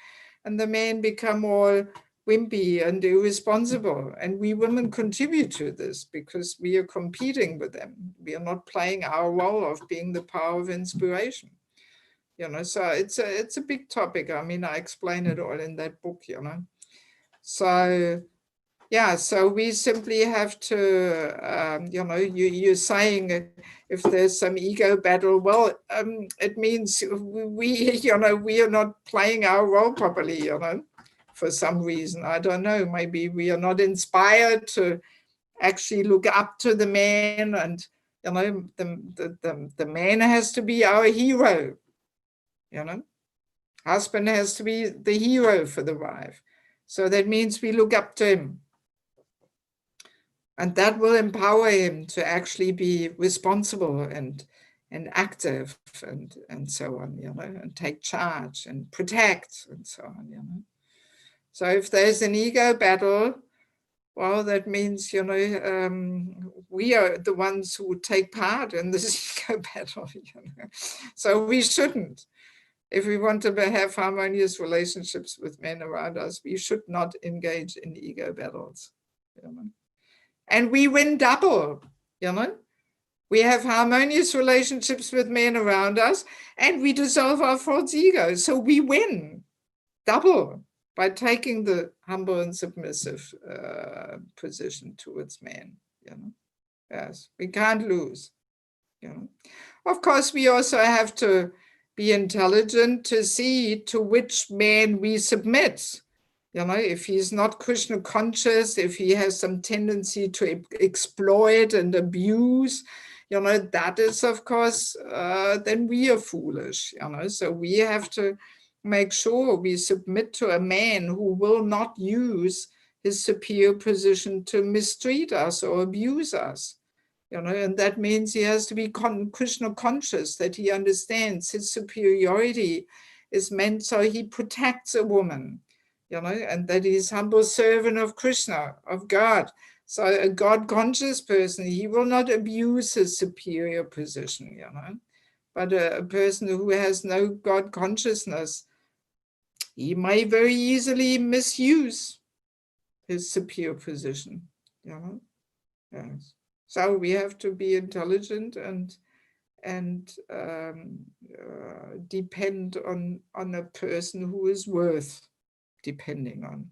and the men become more wimpy and irresponsible. And we women contribute to this because we are competing with them. We are not playing our role of being the power of inspiration. You know, so it's a big topic. I mean, I explain it all in that book, you know. So, yeah, so we simply have to, you know, you're saying if there's some ego battle, well, it means we, you know, we are not playing our role properly, you know, for some reason. I don't know, maybe we are not inspired to actually look up to the man, and, you know, the man has to be our hero. You know, husband has to be the hero for the wife. So that means we look up to him. And that will empower him to actually be responsible and active and so on, you know, and take charge and protect and so on, you know. So if there's an ego battle, well, that means, you know, we are the ones who take part in this ego battle, you know. So we shouldn't. If we want to have harmonious relationships with men around us, we should not engage in ego battles, you know. And we win double, you know. We have harmonious relationships with men around us, and we dissolve our false ego. So we win double by taking the humble and submissive position towards men, you know. Yes, we can't lose, you know. Of course, we also have to be intelligent to see to which man we submit. You know, if he's not Krishna conscious, if he has some tendency to exploit and abuse, you know, that is, of course, then we are foolish, you know. So we have to make sure we submit to a man who will not use his superior position to mistreat us or abuse us, you know, and that means he has to be Krishna conscious, that he understands his superiority is meant so he protects a woman, you know, and that he's humble servant of Krishna, of God. So a God-conscious person, he will not abuse his superior position, you know. But a person who has no God consciousness, he may very easily misuse his superior position, you know. Yes. So we have to be intelligent and depend on a person who is worth depending on,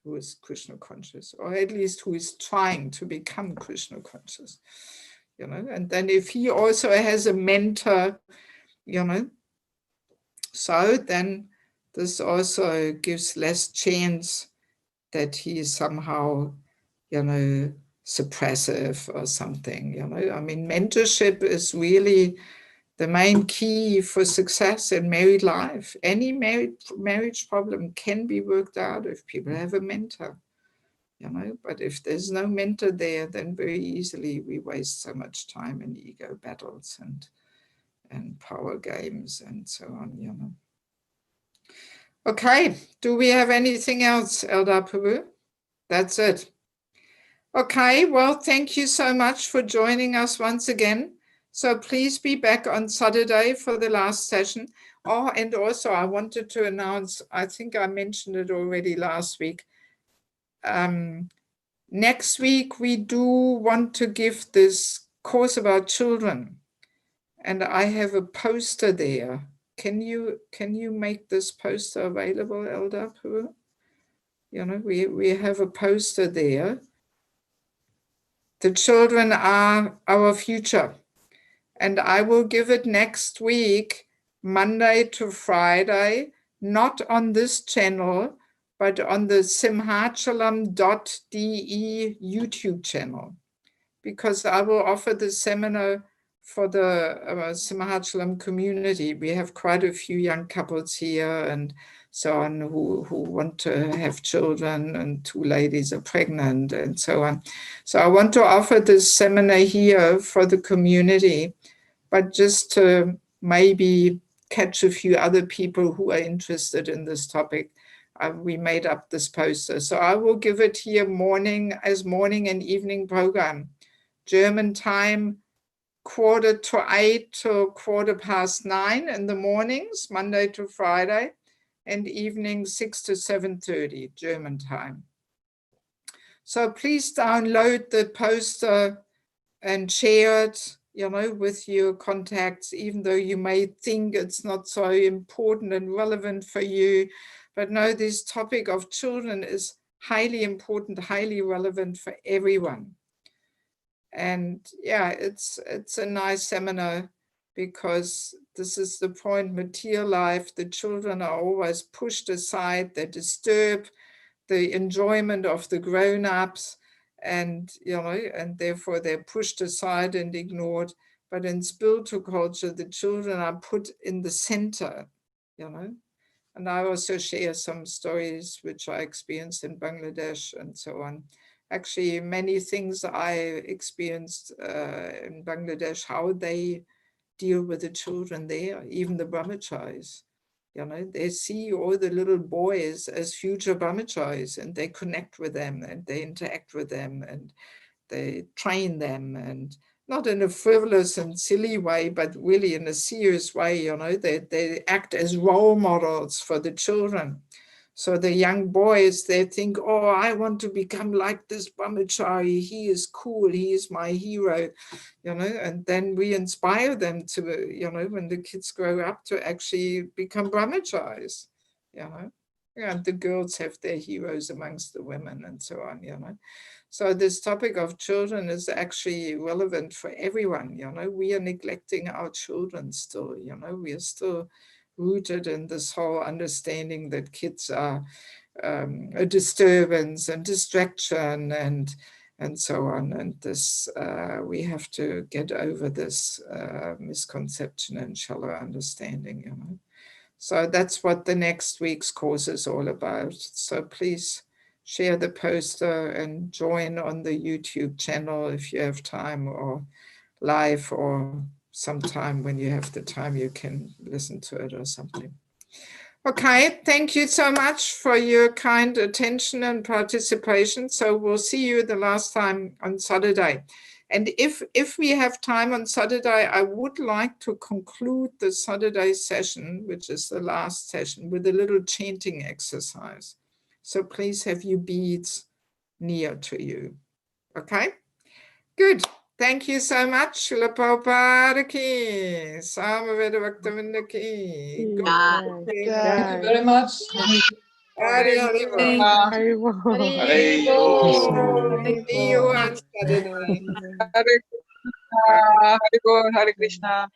who is Krishna conscious, or at least who is trying to become Krishna conscious, you know. And then if he also has a mentor, you know, so then this also gives less chance that he is somehow, you know, suppressive or something, you know. I mean, mentorship is really the main key for success in married life. Any marriage problem can be worked out if people have a mentor, you know. But if there's no mentor there, then very easily we waste so much time in ego battles and power games and so on, you know. Okay, do we have anything else, Eldar Prabhu? That's it. Okay, well, thank you so much for joining us once again. So please be back on Saturday for the last session. Oh, and also I wanted to announce, I think I mentioned it already last week. Next week, we do want to give this course about children. And I have a poster there. Can you make this poster available, Eldar Prabhu? You know, we have a poster there. The children are our future. And I will give it next week, Monday to Friday, not on this channel, but on the simhachalam.de YouTube channel, because I will offer the seminar for the Simhachalam community. We have quite a few young couples here and so on who want to have children, and 2 ladies are pregnant and so on. So I want to offer this seminar here for the community, but just to maybe catch a few other people who are interested in this topic. We made up this poster. So I will give it here morning and evening program. German time, 7:45 to 9:15 in the mornings, Monday to Friday, and evening 6 to 7:30 German time. So please download the poster and share it, you know, with your contacts, even though you may think it's not so important and relevant for you. But no, this topic of children is highly important, highly relevant for everyone. And yeah, it's a nice seminar, because this is the point, material life, the children are always pushed aside, they disturb the enjoyment of the grown-ups, and you know, and therefore they're pushed aside and ignored. But in spiritual culture, the children are put in the center, you know. And I also share some stories which I experienced in Bangladesh and so on. Actually, many things I experienced in Bangladesh, how they deal with the children there, even the brahmacharis. You know, they see all the little boys as future brahmacharis, and they connect with them and they interact with them and they train them, and not in a frivolous and silly way, but really in a serious way. You know, they act as role models for the children. So the young boys, they think, oh, I want to become like this brahmachari. He is cool. He is my hero, you know. And then we inspire them to, you know, when the kids grow up, to actually become brahmacharis, you know. And the girls have their heroes amongst the women and so on, you know. So this topic of children is actually relevant for everyone, you know. We are neglecting our children still, you know. We are still rooted in this whole understanding that kids are a disturbance and distraction, and and so on. And this, we have to get over this misconception and shallow understanding, you know. So that's what the next week's course is all about. So please share the poster and join on the YouTube channel if you have time, or live, or sometime when you have the time you can listen to it or something. Okay, thank you so much for your kind attention and participation. So we'll see you the last time on Saturday. And if we have time on Saturday, I would like to conclude the Saturday session, which is the last session, with a little chanting exercise. So please have your beads near to you. Okay, good. Thank you so much. Srila Prabhupada ki, Samaveda Bhaktivinoda ki. Thank you very much. Hari Hari Bol. See you on Saturday. Hare Krishna. Hari Bol. Hare Krishna.